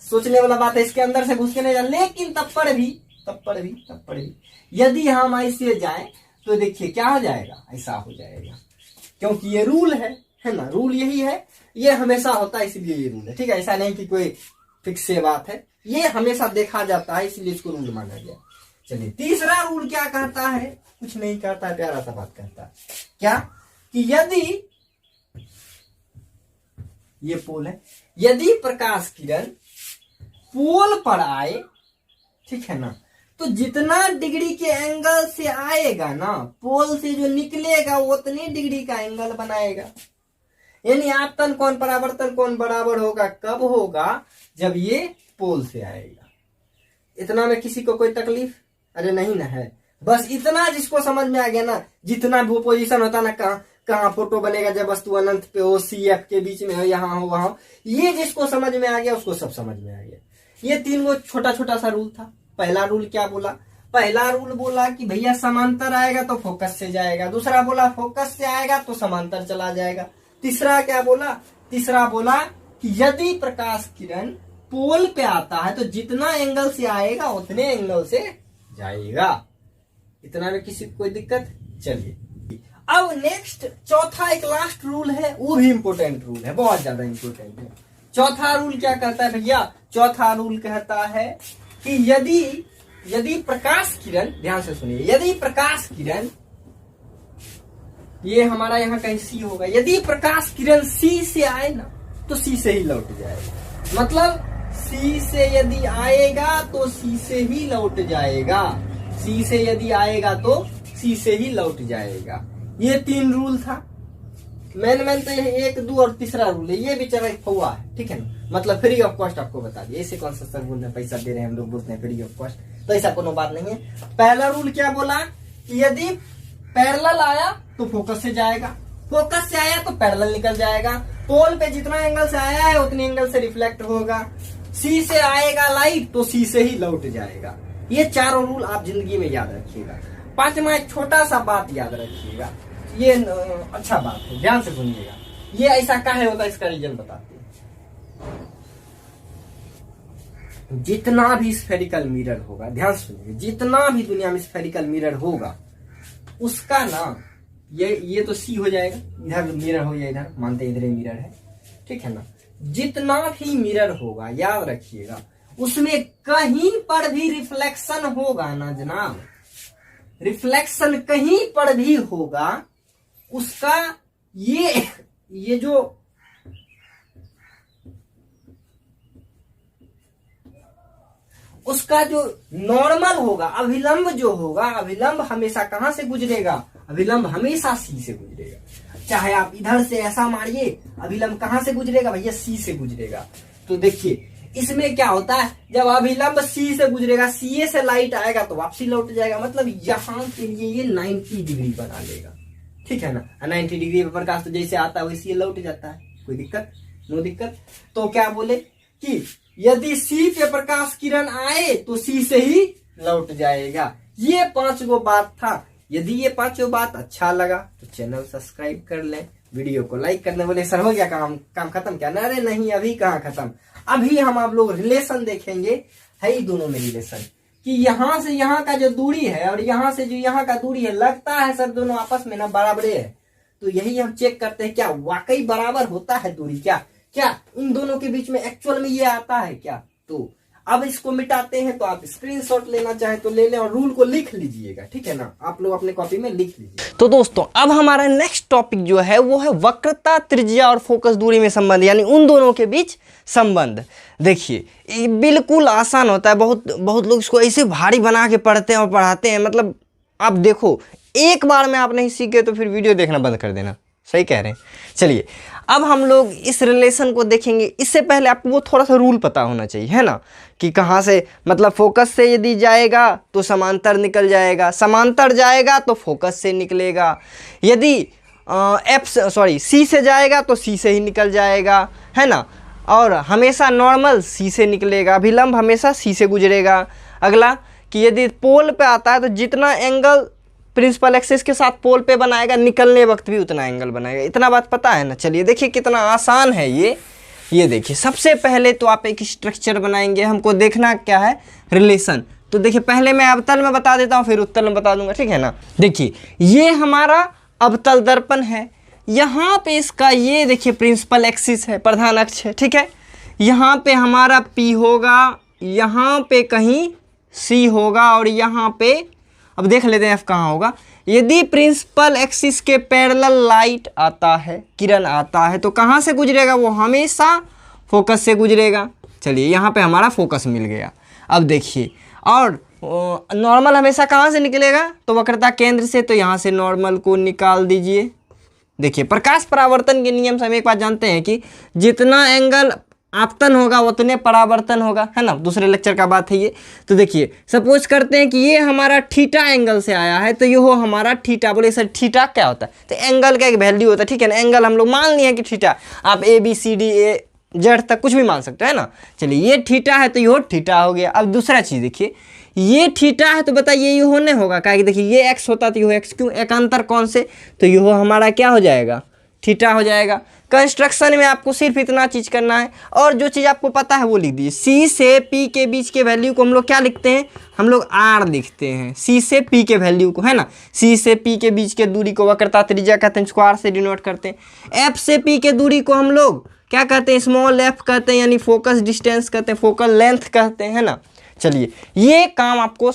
सोचने वाला बात है। इसके अंदर से घुस के नहीं जाए, लेकिन तब पर भी यदि हम ऐसे जाएं तो देखिए क्या हो जाएगा, ऐसा हो जाएगा, क्योंकि ये रूल है ना, रूल यही है, ये हमेशा होता है, इसलिए ये रूल है। ठीक है, ऐसा नहीं कि कोई फिक्स से बात है, ये हमेशा देखा जाता है, इसलिए इसको रूल माना गया। चलिए तीसरा रूल क्या कहता है, कुछ नहीं कहता है, प्यारा सा बात कहता है, क्या कि यदि ये पोल है, यदि प्रकाश किरण पोल पर आए, ठीक है ना, तो जितना डिग्री के एंगल से आएगा ना, पोल से जो निकलेगा उतनी डिग्री का एंगल बनाएगा। यानी आपतन कोण परावर्तन कोण बराबर होगा, कब होगा, जब ये पोल से आएगा। इतना में किसी को कोई तकलीफ, अरे नहीं ना है, बस इतना जिसको समझ में आ गया ना, जितना भी पोजीशन होता ना, कहाँ फोटो बनेगा जब वस्तु अनंत पे हो, सी एफ के बीच में हो, यहाँ हो वहां हो, ये जिसको समझ में आ गया उसको सब समझ में आ गया। ये तीन वो छोटा छोटा सा रूल था। पहला रूल क्या बोला, पहला रूल बोला कि भैया समांतर आएगा तो फोकस से जाएगा, दूसरा बोला फोकस से आएगा तो समांतर चला जाएगा, तीसरा क्या बोला, तीसरा बोला कि यदि प्रकाश किरण पोल पे आता है तो जितना एंगल से आएगा उतने एंगल से जाएगा। इतना में किसी को कोई दिक्कत। चलिए अब नेक्स्ट चौथा एक लास्ट रूल है, वो भी इंपॉर्टेंट रूल है, बहुत ज्यादा इंपॉर्टेंट है। चौथा रूल क्या कहता है भैया? चौथा रूल कहता है कि यदि प्रकाश किरण, ध्यान से सुनिए, यदि प्रकाश किरण, ये हमारा यहाँ कहीं सी होगा, यदि प्रकाश किरण सी से आए ना तो सी से ही लौट जाएगा। मतलब सी से यदि आएगा तो सी से ही लौट जाएगा, सी से यदि आएगा तो सी से ही लौट जाएगा। ये 3 रूल था। मेन तो ये 1, 2 और तीसरा रूल है, ये बेचारा एक फौआ है, ठीक है ना, मतलब फ्री ऑफ कॉस्ट आपको बता दिया। ऐसे कौन सा सर बोल रहे पैसा दे रहे हैं, हम लोग बोलते हैं फ्री ऑफ कॉस्ट, तो ऐसा कोनो बात नहीं है। पहला रूल क्या बोला कि यदि पैरेलल आया तो फोकस से जाएगा, फोकस से आया तो पैरेलल निकल जाएगा, पोल पे जितना एंगल से आया है उतने एंगल से रिफ्लेक्ट होगा, सी से आएगा लाइट तो सी से ही लौट जाएगा। ये 4 रूल आप जिंदगी में याद रखिएगा। 5वां एक छोटा सा बात याद रखिएगा, ये अच्छा बात है, ध्यान से सुनिएगा। ये ऐसा काहे होता है, इसका रीजन बताते हैं। जितना भी स्फेरिकल मिरर होगा, ध्यान से सुनिएगा, जितना भी दुनिया में स्फेरिकल मिरर होगा उसका ना, ये तो सी हो जाएगा, इधर मिरर हो जाएगा, इधर मानते इधर मिरर है, ठीक है ना। जितना भी मिरर होगा याद रखिएगा, उसमें कहीं पर भी रिफ्लेक्शन होगा ना जनाब, रिफ्लेक्शन कहीं पर भी होगा, उसका ये जो उसका जो नॉर्मल होगा, अभिलंब जो होगा, अभिलंब हमेशा कहां से गुजरेगा? अभिलंब हमेशा सी से गुजरेगा। चाहे आप इधर से ऐसा मारिए, अभिलंब कहां से गुजरेगा भैया? सी से गुजरेगा। तो देखिए इसमें क्या होता है, जब अभिलंब सी से गुजरेगा, सी से लाइट आएगा तो वापसी लौट जाएगा, मतलब यहाँ के लिए ये 90 डिग्री बना लेगा, ठीक है ना। 90 डिग्री पे प्रकाश तो जैसे आता है वैसे लौट जाता है, कोई दिक्कत? नो दिक्कत। तो क्या बोले कि यदि सी पे प्रकाश किरण आए तो सी से ही लौट जाएगा। ये 5 बात था। यदि ये 5 बात अच्छा लगा तो चैनल सब्सक्राइब कर लें, वीडियो को लाइक कर लें। बोले सर हो गया काम खत्म क्या? अरे नहीं, अभी कहाँ खत्म, अभी हम आप लोग रिलेशन देखेंगे, है ही दोनों में रिलेशन, कि यहाँ से यहाँ का जो दूरी है और यहाँ से जो यहाँ का दूरी है, लगता है सर दोनों आपस में ना बराबरे है। तो यही हम चेक करते हैं, क्या वाकई बराबर होता है दूरी? क्या इन दोनों के बीच में एक्चुअल में ये आता है क्या? तो अब इसको मिटाते हैं। तो आप स्क्रीनशॉट लेना चाहे तो ले लें और रूल को लिख लीजिएगा, ठीक है ना, आप लोग अपने कॉपी में लिख लीजिए। तो दोस्तों अब हमारा नेक्स्ट टॉपिक जो है वो है वक्रता, त्रिज्या और फोकस दूरी में संबंध, यानी उन दोनों के बीच संबंध। देखिए ये बिल्कुल आसान होता है, बहुत लोग इसको ऐसे भारी बना के पढ़ते हैं और पढ़ाते हैं, मतलब आप देखो एक बार में आप नहीं सीखे तो फिर वीडियो देखना बंद कर देना। सही कह रहे हैं। चलिए अब हम लोग इस रिलेशन को देखेंगे। इससे पहले आपको वो थोड़ा सा रूल पता होना चाहिए, है ना, कि कहाँ से, मतलब फोकस से यदि जाएगा तो समांतर निकल जाएगा, समांतर जाएगा तो फोकस से निकलेगा, यदि सी से जाएगा तो सी से ही निकल जाएगा, है ना, और हमेशा नॉर्मल सी से निकलेगा, अभिलंब हमेशा सी से गुजरेगा। अगला कि यदि पोल पे आता है तो जितना एंगल प्रिंसिपल एक्सिस के साथ पोल पे बनाएगा, निकलने वक्त भी उतना एंगल बनाएगा। इतना बात पता है ना। चलिए देखिए कितना आसान है ये देखिए सबसे पहले तो आप एक स्ट्रक्चर बनाएंगे, हमको देखना क्या है, रिलेशन। तो देखिए पहले मैं अवतल में बता देता हूँ, फिर उत्तल में बता दूंगा, ठीक है ना। देखिए ये हमारा अवतल दर्पण है, यहाँ पे इसका ये देखिए प्रिंसिपल एक्सिस है, प्रधान अक्ष है, ठीक है। यहाँ पे हमारा P होगा, यहाँ पे कहीं C होगा और यहाँ पे अब देख लेते हैं F कहाँ होगा। यदि प्रिंसिपल एक्सिस के पैरेलल लाइट आता है, किरण आता है, तो कहाँ से गुजरेगा? वो हमेशा फोकस से गुजरेगा। चलिए यहाँ पे हमारा फोकस मिल गया। अब देखिए और नॉर्मल हमेशा कहाँ से निकलेगा? तो वक्रता केंद्र से, तो यहाँ से नॉर्मल को निकाल दीजिए। देखिए प्रकाश परावर्तन के नियम से हम एक बात जानते हैं कि जितना एंगल आपतन होगा उतने परावर्तन होगा, है ना, दूसरे लेक्चर का बात है ये। तो देखिए सपोज करते हैं कि ये हमारा थीटा एंगल से आया है, तो ये हो हमारा थीटा। बोले सर थीटा क्या होता है? तो एंगल का एक वैल्यू होता है, ठीक है ना। एंगल हम लोग मान लिए कि थीटा, आप ABCD जेड तक कुछ भी मान सकते हैं ना। चलिए ये थीटा है तो ये थीटा हो गया। अब दूसरा चीज़ देखिए, ये थीटा है तो बताइए ये होने होगा क्या? कि देखिए ये एक्स होता तो ये एक्स, क्यों? एकांतर कौन से? तो ये हमारा क्या हो जाएगा? थीटा हो जाएगा। कंस्ट्रक्शन में आपको सिर्फ इतना चीज़ करना है, और जो चीज़ आपको पता है वो लिख दीजिए। सी से पी के बीच के वैल्यू को हम लोग क्या लिखते हैं, हम लोग आर लिखते हैं, सी से पी के वैल्यू को, है ना। सी से पी के बीच के दूरी को वक्रता त्रिज्या कहते हैं, इसको आर से डिनोट करते हैं। एफ से पी के दूरी को हम लोग क्या कहते हैं, स्मॉल एफ कहते हैं, यानी फोकस डिस्टेंस कहते हैं, फोकल लेंथ कहते हैं, है ना। चलिए ये काम आपको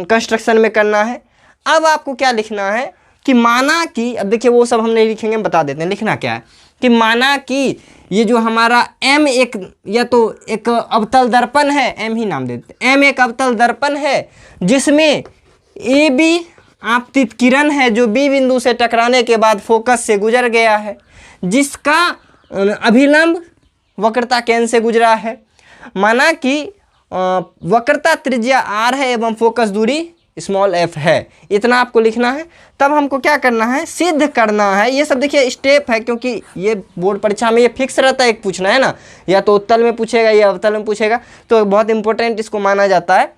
कंस्ट्रक्शन में करना है। अब आपको क्या लिखना है कि माना कि, अब देखिए वो सब हम नहीं लिखेंगे, हम बता देते हैं लिखना क्या है, कि माना कि ये जो हमारा M एक, या तो एक अवतल दर्पण है, M ही नाम देते हैं, M एक अवतल दर्पण है जिसमें AB आपतित किरण है जो B बिंदु से टकराने के बाद फोकस से गुजर गया है, जिसका अभिलंब वक्रता केंद्र से गुजरा है। माना कि वक्रता त्रिज्या r है एवं फोकस दूरी स्मॉल f है, इतना आपको लिखना है। तब हमको क्या करना है, सिद्ध करना है। ये सब देखिए स्टेप है, क्योंकि ये बोर्ड परीक्षा में ये फिक्स रहता है, एक पूछना है ना, या तो उत्तल में पूछेगा या अवतल में पूछेगा, तो बहुत इंपॉर्टेंट इसको माना जाता है।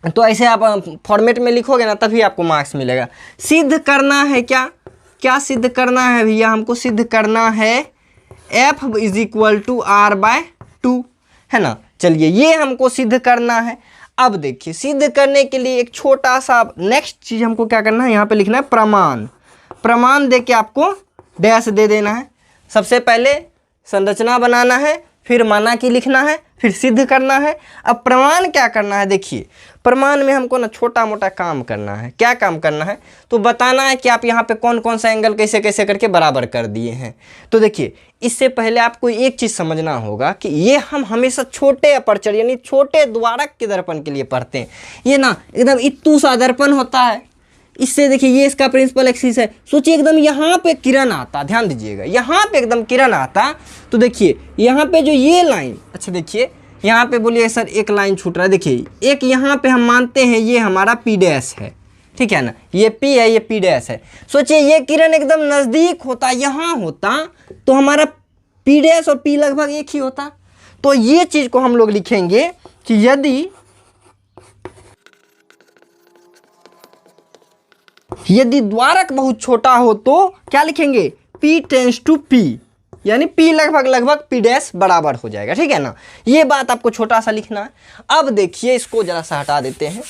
तो ऐसे आप फॉर्मेट में लिखोगे ना तभी आपको मार्क्स मिलेगा। सिद्ध करना है क्या, क्या सिद्ध करना है भैया, हमको सिद्ध करना है f is equal to r/2, है ना। चलिए ये हमको सिद्ध करना है। अब देखिए सिद्ध करने के लिए एक छोटा सा नेक्स्ट चीज हमको क्या करना है, यहाँ पे लिखना है प्रमाण। प्रमाण दे के आपको डैश दे देना है। सबसे पहले संरचना बनाना है, फिर माना कि लिखना है, फिर सिद्ध करना है। अब प्रमाण क्या करना है, देखिए प्रमाण में हमको ना छोटा मोटा काम करना है। क्या काम करना है, तो बताना है कि आप यहाँ पे कौन कौन सा एंगल कैसे कैसे करके बराबर कर दिए हैं। तो देखिए इससे पहले आपको एक चीज़ समझना होगा कि ये हम हमेशा छोटे अपर्चर यानी छोटे द्वारक के दर्पण के लिए पढ़ते हैं। ये ना एकदम इत्तू सा दर्पण होता है, इससे देखिए ये इसका प्रिंसिपल एक्सिस है। सोचिए एकदम यहाँ पे किरण आता, ध्यान दीजिएगा, यहाँ पे एकदम किरण आता, तो देखिए यहाँ पे जो ये लाइन, अच्छा देखिए यहाँ पे बोलिए सर एक लाइन छूट रहा है, देखिए एक यहाँ पे हम मानते हैं ये हमारा P डैश है, ठीक है ना, ये P है, ये P डैश है। सोचिए ये किरण एकदम नज़दीक होता, यहाँ होता, तो हमारा P डैश और P लगभग एक ही होता। तो ये चीज़ को हम लोग लिखेंगे कि यदि द्वारक बहुत छोटा हो तो क्या लिखेंगे, P टेंस टू P, यानी P लगभग P डैश बराबर हो जाएगा, ठीक है ना। ये बात आपको छोटा सा लिखना है। अब देखिए इसको जरा सा हटा देते हैं।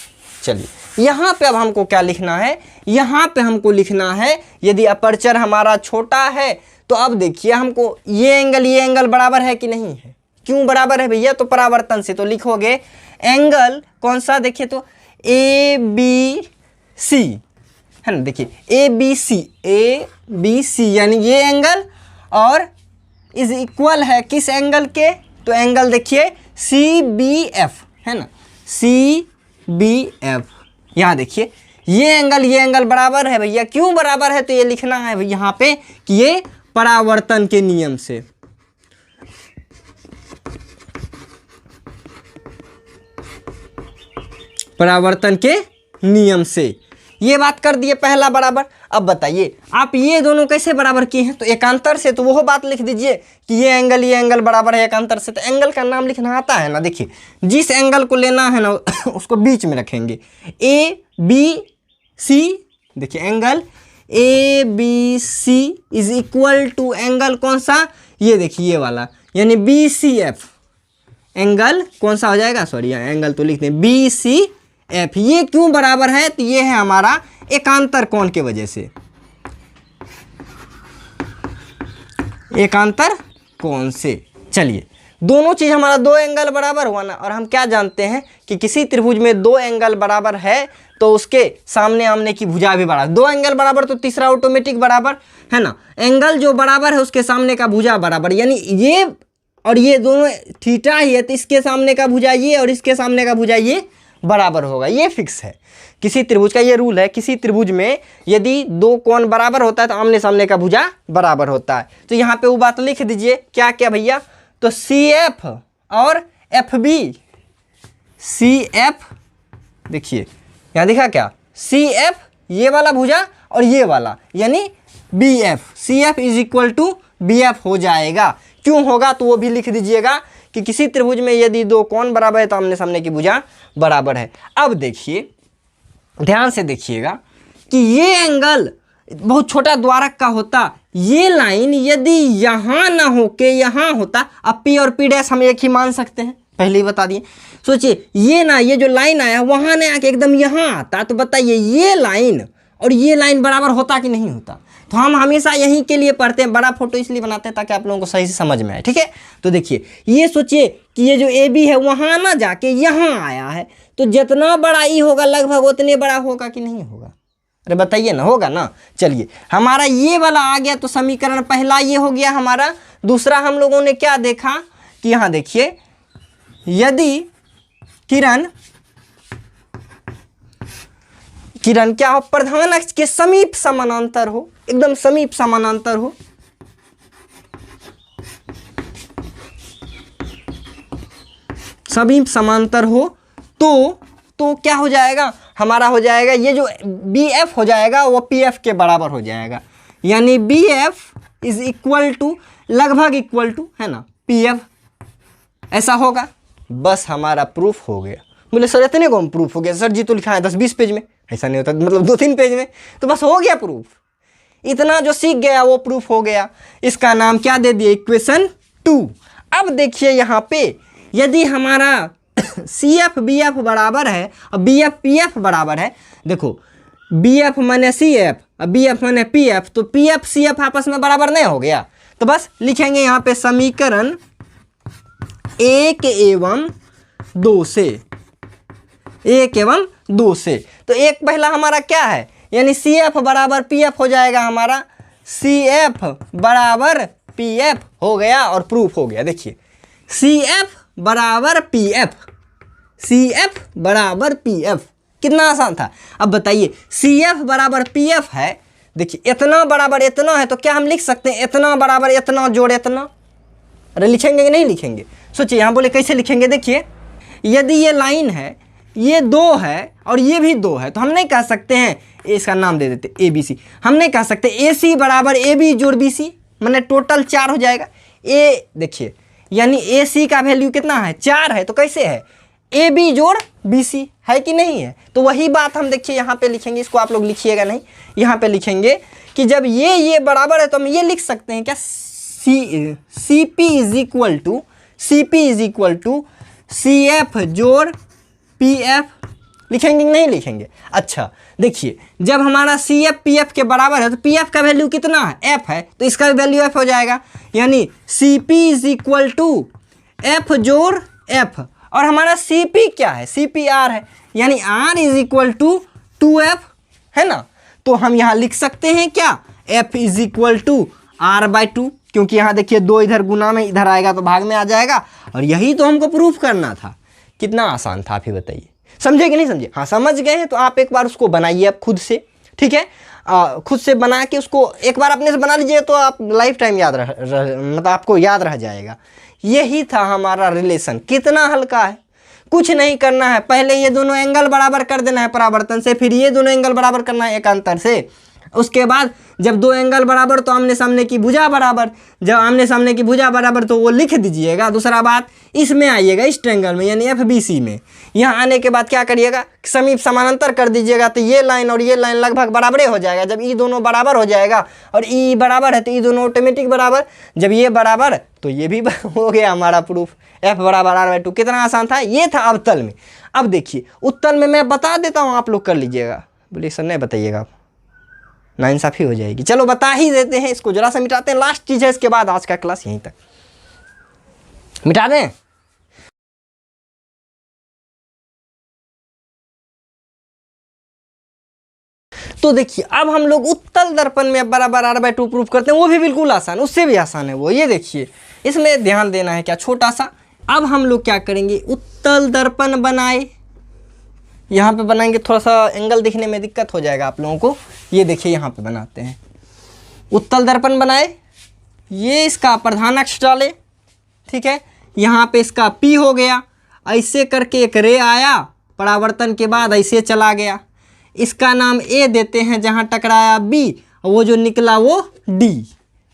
चलिए यहाँ पे अब हमको क्या लिखना है, यहाँ पे हमको लिखना है यदि अपर्चर हमारा छोटा है तो अब देखिए हमको ये एंगल बराबर है कि नहीं है। क्यों बराबर है भैया, तो परावर्तन से। तो लिखोगे एंगल कौन सा, देखिए तो ABC, है ना, देखिए ABC यानी ये एंगल, और इज इक्वल है किस एंगल के, तो एंगल देखिए CBF, है ना, CBF। यहाँ देखिए ये एंगल बराबर है भैया। क्यों बराबर है, तो ये लिखना है भैया यहाँ पे कि ये परावर्तन के नियम से, परावर्तन के नियम से ये बात कर दिए पहला बराबर। अब बताइए आप ये दोनों कैसे बराबर किए हैं, तो एकांतर से। तो वो बात लिख दीजिए कि ये एंगल बराबर है एकांतर से। तो एंगल का नाम लिखना आता है ना, देखिए जिस एंगल को लेना है ना उसको बीच में रखेंगे, ABC, देखिए angle ABC is equal to angle कौन सा, ये देखिए ये वाला, यानी BCF। एंगल कौन सा हो जाएगा, सॉरी एंगल तो लिखते हैं BCF। ये क्यों बराबर है, तो ये है हमारा एकांतर कोण के वजह से, एकांतर कोण से। चलिए दोनों चीज हमारा दो एंगल बराबर हुआ ना, और हम क्या जानते हैं कि किसी त्रिभुज में दो एंगल बराबर है तो उसके सामने आमने की भुजा भी बराबर। दो एंगल बराबर तो तीसरा ऑटोमेटिक बराबर, है ना। एंगल जो बराबर है उसके सामने का भुजा बराबर, यानी ये और ये दोनों थीटा ही है, तो इसके सामने का भुजा ये और इसके सामने का भुजा ये बराबर होगा। ये फिक्स है किसी त्रिभुज का, ये रूल है। किसी त्रिभुज में यदि दो कोण बराबर होता है तो आमने सामने का भुजा बराबर होता है। तो यहाँ पे वो बात लिख दीजिए, क्या क्या भैया, तो CF और FB, CF देखिए यहाँ दिखा क्या, CF ये वाला भुजा और ये वाला, यानी BF, CF is equal to BF हो जाएगा। क्यों होगा, तो वो भी लिख दीजिएगा कि किसी त्रिभुज में यदि दो कोण बराबर है तो आमने सामने की भुजा बराबर है। अब देखिए ध्यान से देखिएगा कि ये एंगल बहुत छोटा द्वारक का होता, ये लाइन यदि यहाँ ना हो के यहाँ होता, अब P और P डैश हम एक ही मान सकते हैं, पहले ही बता दिए। सोचिए ये जो लाइन आया वहाँ ने आके एकदम यहाँ आता, तो बताइए ये लाइन और ये लाइन बराबर होता कि नहीं होता। तो हम हमेशा यहीं के लिए पढ़ते हैं, बड़ा फोटो इसलिए बनाते हैं ताकि आप लोगों को सही से समझ में आए, ठीक है। तो देखिए ये सोचिए कि ये जो ए बी है वहाँ ना जाके यहाँ आया है, तो जितना बड़ा ई होगा लगभग उतने बड़ा होगा कि नहीं होगा। अरे बताइए ना, होगा ना। चलिए हमारा ये वाला आ गया, तो समीकरण पहला ये हो गया हमारा। दूसरा हम लोगों ने क्या देखा कि यहाँ देखिए, यदि किरण क्या हो, प्रधान अक्ष के समीप समानांतर हो, एकदम समीप समानांतर हो, समीप समांतर हो, तो क्या हो जाएगा हमारा, हो जाएगा ये जो बी एफ हो जाएगा वो पी एफ के बराबर हो जाएगा। यानी B F is equal to, लगभग इक्वल टू, है ना, पी एफ, ऐसा होगा। बस हमारा प्रूफ हो गया। बोले सर इतने को हम प्रूफ हो गया, सर जी तो लिखा है 10-20 पेज में, ऐसा नहीं होता, मतलब 2-3 पेज में, तो बस हो गया प्रूफ। इतना जो सीख गया वो प्रूफ हो गया। इसका नाम क्या दे दिया, इक्वेशन 2। अब देखिए यहाँ पे यदि हमारा सी एफ बी एफ बराबर है और बी एफ पी एफ बराबर है, देखो बी एफ माने सी एफ और बी एफ माने पी एफ, तो पी एफ सी एफ आपस में बराबर नहीं हो गया, तो बस लिखेंगे यहाँ पे समीकरण 1 एवं 2 से, 1 एवं 2 से। तो एक पहला हमारा क्या है, यानी सी एफ बराबर पी एफ हो जाएगा हमारा, सी एफ बराबर पी एफ हो गया और प्रूफ हो गया। देखिए सी एफ बराबर पी एफ, सी एफ बराबर पी एफ, कितना आसान था। अब बताइए सी एफ बराबर पी एफ है, देखिए इतना बराबर इतना है, तो क्या हम लिख सकते हैं इतना बराबर इतना जोड़ इतना। अरे लिखेंगे कि नहीं लिखेंगे, सोचिए यहाँ बोले कैसे लिखेंगे। देखिए यदि ये लाइन है, ये 2 है और ये भी 2 है, तो हम नहीं कह सकते हैं, इसका नाम दे देते ए बी सी, हम नहीं कह सकते ए सी बराबर ए बी जोड़ बी सी, मैंने टोटल 4 हो जाएगा। ए देखिए यानी ए सी का वैल्यू कितना है, 4 है, तो कैसे है ए बी जोड़ बी सी, है कि नहीं है। तो वही बात हम देखिए यहाँ पे लिखेंगे, इसको आप लोग लिखिएगा नहीं, यहाँ पे लिखेंगे कि जब ये बराबर है तो हम ये लिख सकते हैं क्या, C P is equal to, C P is equal to C F जोड़ पी एफ, लिखेंगे नहीं लिखेंगे। अच्छा देखिए जब हमारा सी एफ पी एफ के बराबर है तो पी एफ का वैल्यू कितना है, एफ है, तो इसका भी वैल्यू एफ हो जाएगा। यानी C P is equal to F जोड़ एफ, और हमारा सी पी क्या है, सी पी आर है, यानी are is equal to 2f, है ना। तो हम यहाँ लिख सकते हैं क्या, F is equal to R by 2, क्योंकि यहाँ देखिए 2 इधर गुना में इधर आएगा तो भाग में आ जाएगा, और यही तो हमको प्रूफ करना था। कितना आसान था आप ही बताइए, समझे कि नहीं समझे। हाँ समझ गए हैं तो आप एक बार उसको बनाइए आप खुद से, ठीक है, खुद से बना के उसको एक बार अपने से बना लीजिए, तो आप लाइफ टाइम याद मतलब आपको याद रह जाएगा। यही था हमारा रिलेशन, कितना हल्का है, कुछ नहीं करना है। पहले ये दोनों एंगल बराबर कर देना है परावर्तन से, फिर ये दोनों एंगल बराबर करना है एकांतर से, उसके बाद जब 2 एंगल बराबर तो आमने सामने की भुजा बराबर, जब आमने सामने की भुजा बराबर तो वो लिख दीजिएगा। दूसरा बात इसमें आइएगा इस ट्रायंगल में, यानी एफ बी सी में, यहाँ आने के बाद क्या करिएगा, समीप समानांतर कर दीजिएगा, तो ये लाइन और ये लाइन लगभग बराबरे हो जाएगा। जब ई दोनों बराबर हो जाएगा और ई बराबर है तो ई दोनों ऑटोमेटिक बराबर, जब ये बराबर तो ये भी हो गया हमारा प्रूफ, एफ बराबर आर बाई 2। कितना आसान था, ये था अवतल में। अब देखिए उत्तल में मैं बता देता हूँ, आप लोग कर लीजिएगा। बोलिए सर नहीं बताइएगा आप, नाइंसाफ़ी हो जाएगी। चलो बता ही देते हैं, इसको जरा सा मिटाते हैं, लास्ट चीज़ है, इसके बाद आज का क्लास यहीं तक मिटा दें। तो देखिए अब हम लोग उत्तल दर्पण में बराबर आर बाई 2 प्रूफ करते हैं, वो भी बिल्कुल आसान, उससे भी आसान है वो। ये देखिए इसमें ध्यान देना है क्या, छोटा सा। अब हम लोग क्या करेंगे, उत्तल दर्पण बनाए, यहाँ पे बनाएंगे, थोड़ा सा एंगल दिखने में दिक्कत हो जाएगा आप लोगों को। ये देखिए यहाँ पे बनाते हैं, उत्तल दर्पण बनाए, ये इसका प्रधान अक्ष डाले, ठीक है, यहाँ पे इसका P हो गया, ऐसे करके एक रे आया, परावर्तन के बाद ऐसे चला गया, इसका नाम A देते हैं, जहाँ टकराया B, वो जो निकला वो D,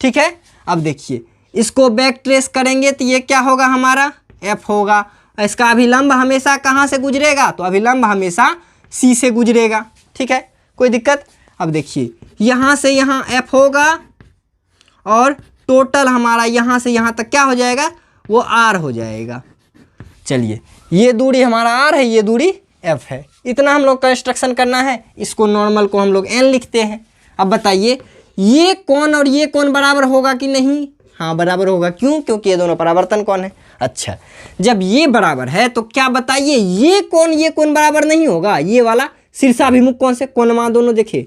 ठीक है। अब देखिए इसको बैक ट्रेस करेंगे तो ये क्या होगा हमारा, F होगा। इसका अभिलंब हमेशा कहाँ से गुजरेगा, तो अभिलंब हमेशा C से गुजरेगा, ठीक है, कोई दिक्कत। अब देखिए यहाँ से यहाँ f होगा और टोटल हमारा यहाँ से यहाँ तक क्या हो जाएगा, वो r हो जाएगा। चलिए ये दूरी हमारा r है, ये दूरी f है। इतना हम लोग कंस्ट्रक्शन करना है। इसको नॉर्मल को हम लोग n लिखते हैं। अब बताइए ये कोण और ये कोण बराबर होगा कि नहीं? हाँ बराबर होगा। क्यों? क्योंकि ये दोनों परावर्तन कोण है। अच्छा जब ये बराबर है तो क्या बताइए ये कोण बराबर नहीं होगा। ये वाला शीर्षाभिमुख कोण से कोणमा दोनों देखिए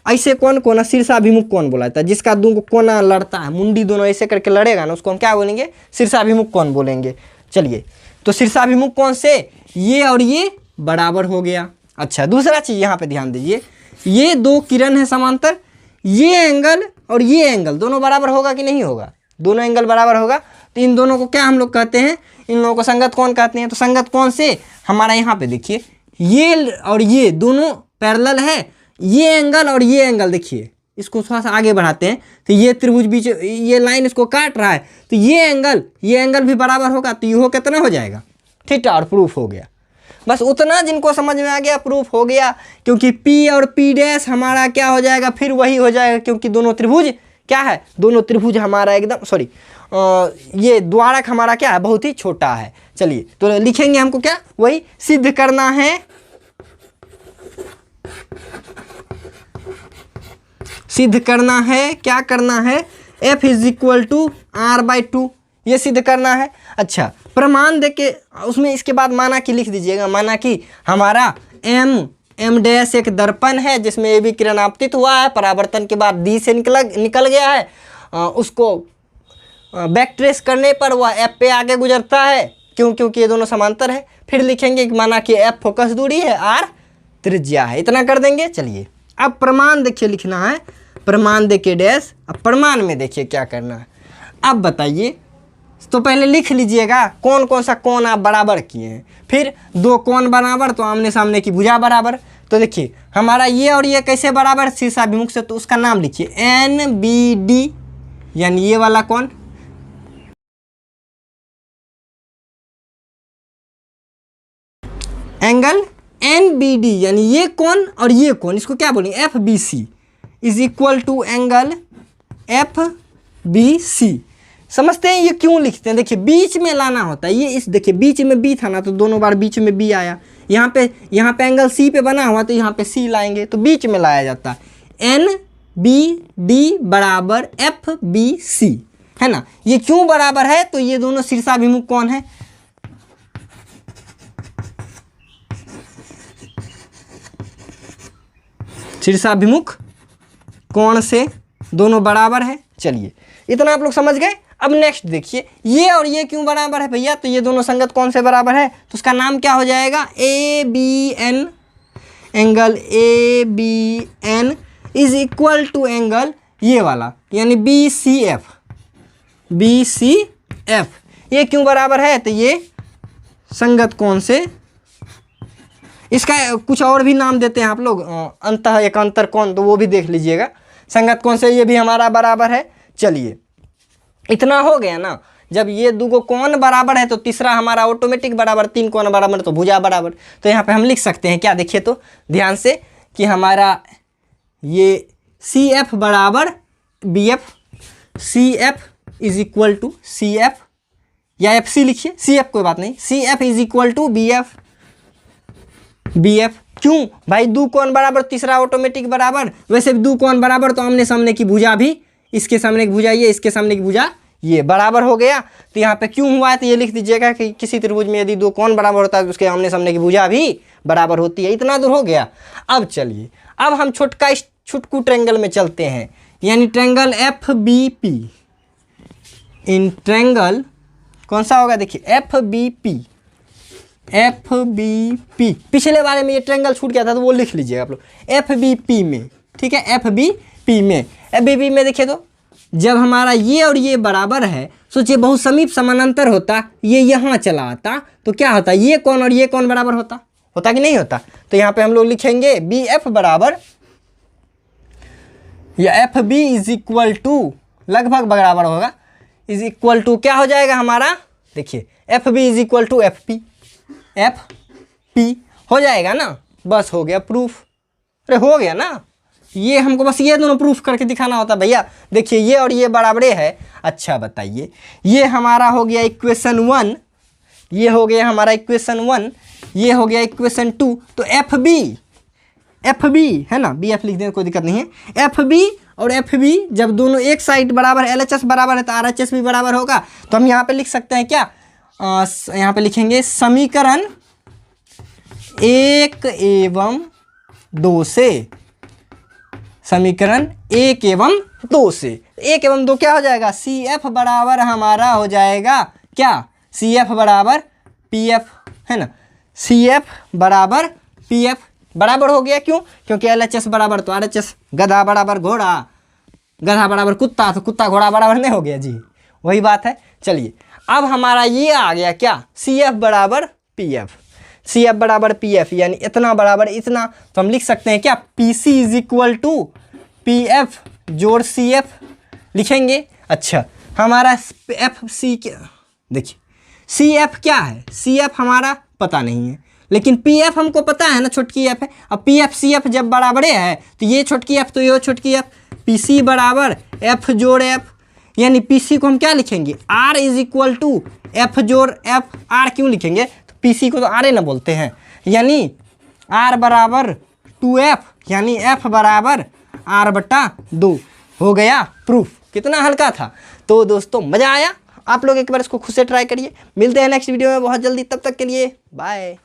ऐसे कोण शीर्षाभिमुख कोण बोला जाता है, जिसका दो कोना लड़ता है, मुंडी दोनों ऐसे करके लड़ेगा ना, उसको हम क्या बोलेंगे? शीर्षाभिमुख कोण बोलेंगे। चलिए तो शीर्षाभिमुख कोण से ये और ये बराबर हो गया। अच्छा दूसरा चीज़ यहाँ पे ध्यान दीजिए, ये दो किरण है समांतर, ये एंगल और ये एंगल दोनों बराबर होगा कि नहीं होगा? दोनों एंगल बराबर होगा। तो इन दोनों को क्या हम लोग कहते हैं? इन लोगों को संगत कोण कहते हैं। तो संगत कोण से हमारा यहाँ पे देखिए ये और ये दोनों पैरेलल है, ये एंगल और ये एंगल देखिए, इसको थोड़ा सा आगे बढ़ाते हैं तो ये त्रिभुज बीच ये लाइन इसको काट रहा है, तो ये एंगल भी बराबर होगा। तो ये कितना हो जाएगा? थीटा, और प्रूफ हो गया। बस उतना जिनको समझ में आ गया प्रूफ हो गया। क्योंकि P और P डैश हमारा क्या हो जाएगा? फिर वही हो जाएगा, क्योंकि दोनों त्रिभुज क्या है? दोनों त्रिभुज हमारा एकदम सॉरी ये द्वारक हमारा क्या है? बहुत ही छोटा है। चलिए तो लिखेंगे हमको क्या? वही सिद्ध करना है, सिद्ध करना है। क्या करना है? F = R/2 ये सिद्ध करना है। अच्छा प्रमाण देके उसमें इसके बाद माना कि लिख दीजिएगा। माना कि हमारा M डैश एक दर्पण है जिसमें AB किरण आपतित हुआ है, परावर्तन के बाद D से निकल गया है, उसको बैक ट्रेस करने पर वह F पे आगे गुजरता है। क्योंकि ये दोनों समांतर है। फिर लिखेंगे माना कि F फोकस दूरी है, R त्रिज्या है। इतना कर देंगे। चलिए अब प्रमाण देखिए लिखना है, प्रमाण देखिए डैश। अब प्रमाण में देखिए क्या करना है। अब बताइए तो पहले लिख लीजिएगा कौन सा कोण आप बराबर किए हैं। फिर दो कोण बराबर तो आमने सामने की भुजा बराबर। तो देखिए हमारा ये और ये कैसे बराबर? शीर्षाभिमुख से। तो उसका नाम लिखिए NBD, यानी ये वाला कोण एंगल NBD, यानी ये कोण और ये कोण, इसको क्या बोलेंगे? FBC = angle FBC। समझते हैं ये क्यों लिखते हैं? देखिए बीच में लाना होता है। ये इस देखिए बीच में B था ना, तो दोनों बार बीच में B आया। यहाँ पे एंगल C पे बना हुआ तो यहाँ पे C लाएंगे, तो बीच में लाया जाता है। NBD = FBC है ना। ये क्यों बराबर है? तो ये दोनों शीर्षाभिमुख कोण है। शीर्षाभिमुख कोण से दोनों बराबर है। चलिए इतना आप लोग समझ गए। अब नेक्स्ट देखिए ये और ये क्यों बराबर है भैया? तो ये दोनों संगत कोण से बराबर है, तो उसका नाम क्या हो जाएगा? ABN, एंगल ABN = एंगल ये वाला, यानी BCF। ये क्यों बराबर है? तो ये संगत कोण से, इसका कुछ और भी नाम देते हैं आप लोग, अंतः एकांतर कोण, तो वो भी देख लीजिएगा। संगत कोण से ये भी हमारा बराबर है। चलिए इतना हो गया ना। जब ये दो कोण बराबर है तो तीसरा हमारा ऑटोमेटिक बराबर, तीन कोण बराबर तो भुजा बराबर। तो यहाँ पे हम लिख सकते हैं क्या? देखिए तो ध्यान से कि हमारा ये CF = BF, CF = CF या FC लिखिए, CF कोई बात नहीं, CF = BF। क्यों भाई? दो कोण बराबर, तीसरा ऑटोमेटिक बराबर। वैसे भी दो कोण बराबर तो आमने सामने की भुजा भी, इसके सामने की भुजा ये, इसके सामने की भुजा ये, बराबर हो गया। तो यहाँ पे क्यों हुआ है? तो ये लिख दीजिएगा कि किसी त्रिभुज में यदि दो कोण बराबर होता है तो उसके आमने सामने की भुजा भी बराबर होती है। इतना दूर हो गया। अब चलिए अब हम छुटकू ट्रायंगल में चलते हैं, यानी ट्रायंगल FBP। इन ट्रायंगल कौन सा होगा? देखिए FBP। पिछले बारे में ये ट्रायंगल छूट गया था तो वो लिख लीजिएगा आप लोग FBP में। ठीक है, FBP में देखिए तो जब हमारा ये और ये बराबर है, सोचिए बहुत समीप समानांतर होता, ये यहाँ चला आता तो क्या होता? ये कोण और ये कोण बराबर होता कि नहीं होता? तो यहाँ पे हम लोग लिखेंगे BF बराबर, या FB = लगभग बराबर होगा, = क्या हो जाएगा हमारा? देखिए FB = FP हो जाएगा ना। बस हो गया प्रूफ। अरे हो गया ना। ये हमको बस ये दोनों प्रूफ करके दिखाना होता भैया। देखिए ये और ये बराबरे है। अच्छा बताइए, ये हमारा हो गया इक्वेशन 1, ये हो गया हमारा इक्वेशन 1, ये हो गया इक्वेशन 2। तो एफ बी है ना, बी एफ लिख दें कोई दिक्कत नहीं है। एफ बी और एफ बी जब दोनों एक साइड बराबर है, एल एच एस बराबर है, तो आर एच एस भी बराबर होगा। तो हम यहाँ पे लिख सकते हैं क्या, यहाँ पे लिखेंगे समीकरण 1 एवं 2 से, समीकरण 1 एवं 2 से। 1 एवं 2 क्या हो जाएगा, सी एफ बराबर हमारा हो जाएगा क्या, सी एफ बराबर पी एफ, है ना, सी एफ बराबर पी एफ बराबर हो गया। क्यों, क्योंकि एल एच एस बराबर तो आर एच एस, गधा बराबर घोड़ा, गधा बराबर कुत्ता, तो कुत्ता घोड़ा बराबर नहीं हो गया जी, वही बात है। चलिए अब हमारा ये आ गया क्या, सी एफ बराबर पी एफ, सी एफ बराबर पी एफ यानी इतना बराबर इतना। तो हम लिख सकते हैं क्या, P C is equal to P F जोड़ सी एफ लिखेंगे। अच्छा हमारा एफ सी क्या, देखिए सी एफ क्या है, सी एफ हमारा पता नहीं है, लेकिन पी एफ हमको पता है ना, छोटकी एफ है। अब पी एफ सी एफ जब बराबरे है तो ये छोटकी एफ तो ये छोटकी एफ, पी सी बराबर एफ जोड़ एफ, यानी पी सी को हम क्या लिखेंगे, R is equal to F जोड़ एफ। आर क्यों लिखेंगे, तो पी सी को तो आर ना बोलते हैं, यानी आर बराबर 2f, यानी एफ बराबर आर बटा 2 हो गया प्रूफ। कितना हल्का था। तो दोस्तों मज़ा आया, आप लोग एक बार इसको खुद से ट्राई करिए। मिलते हैं नेक्स्ट वीडियो में बहुत जल्दी, तब तक के लिए बाय।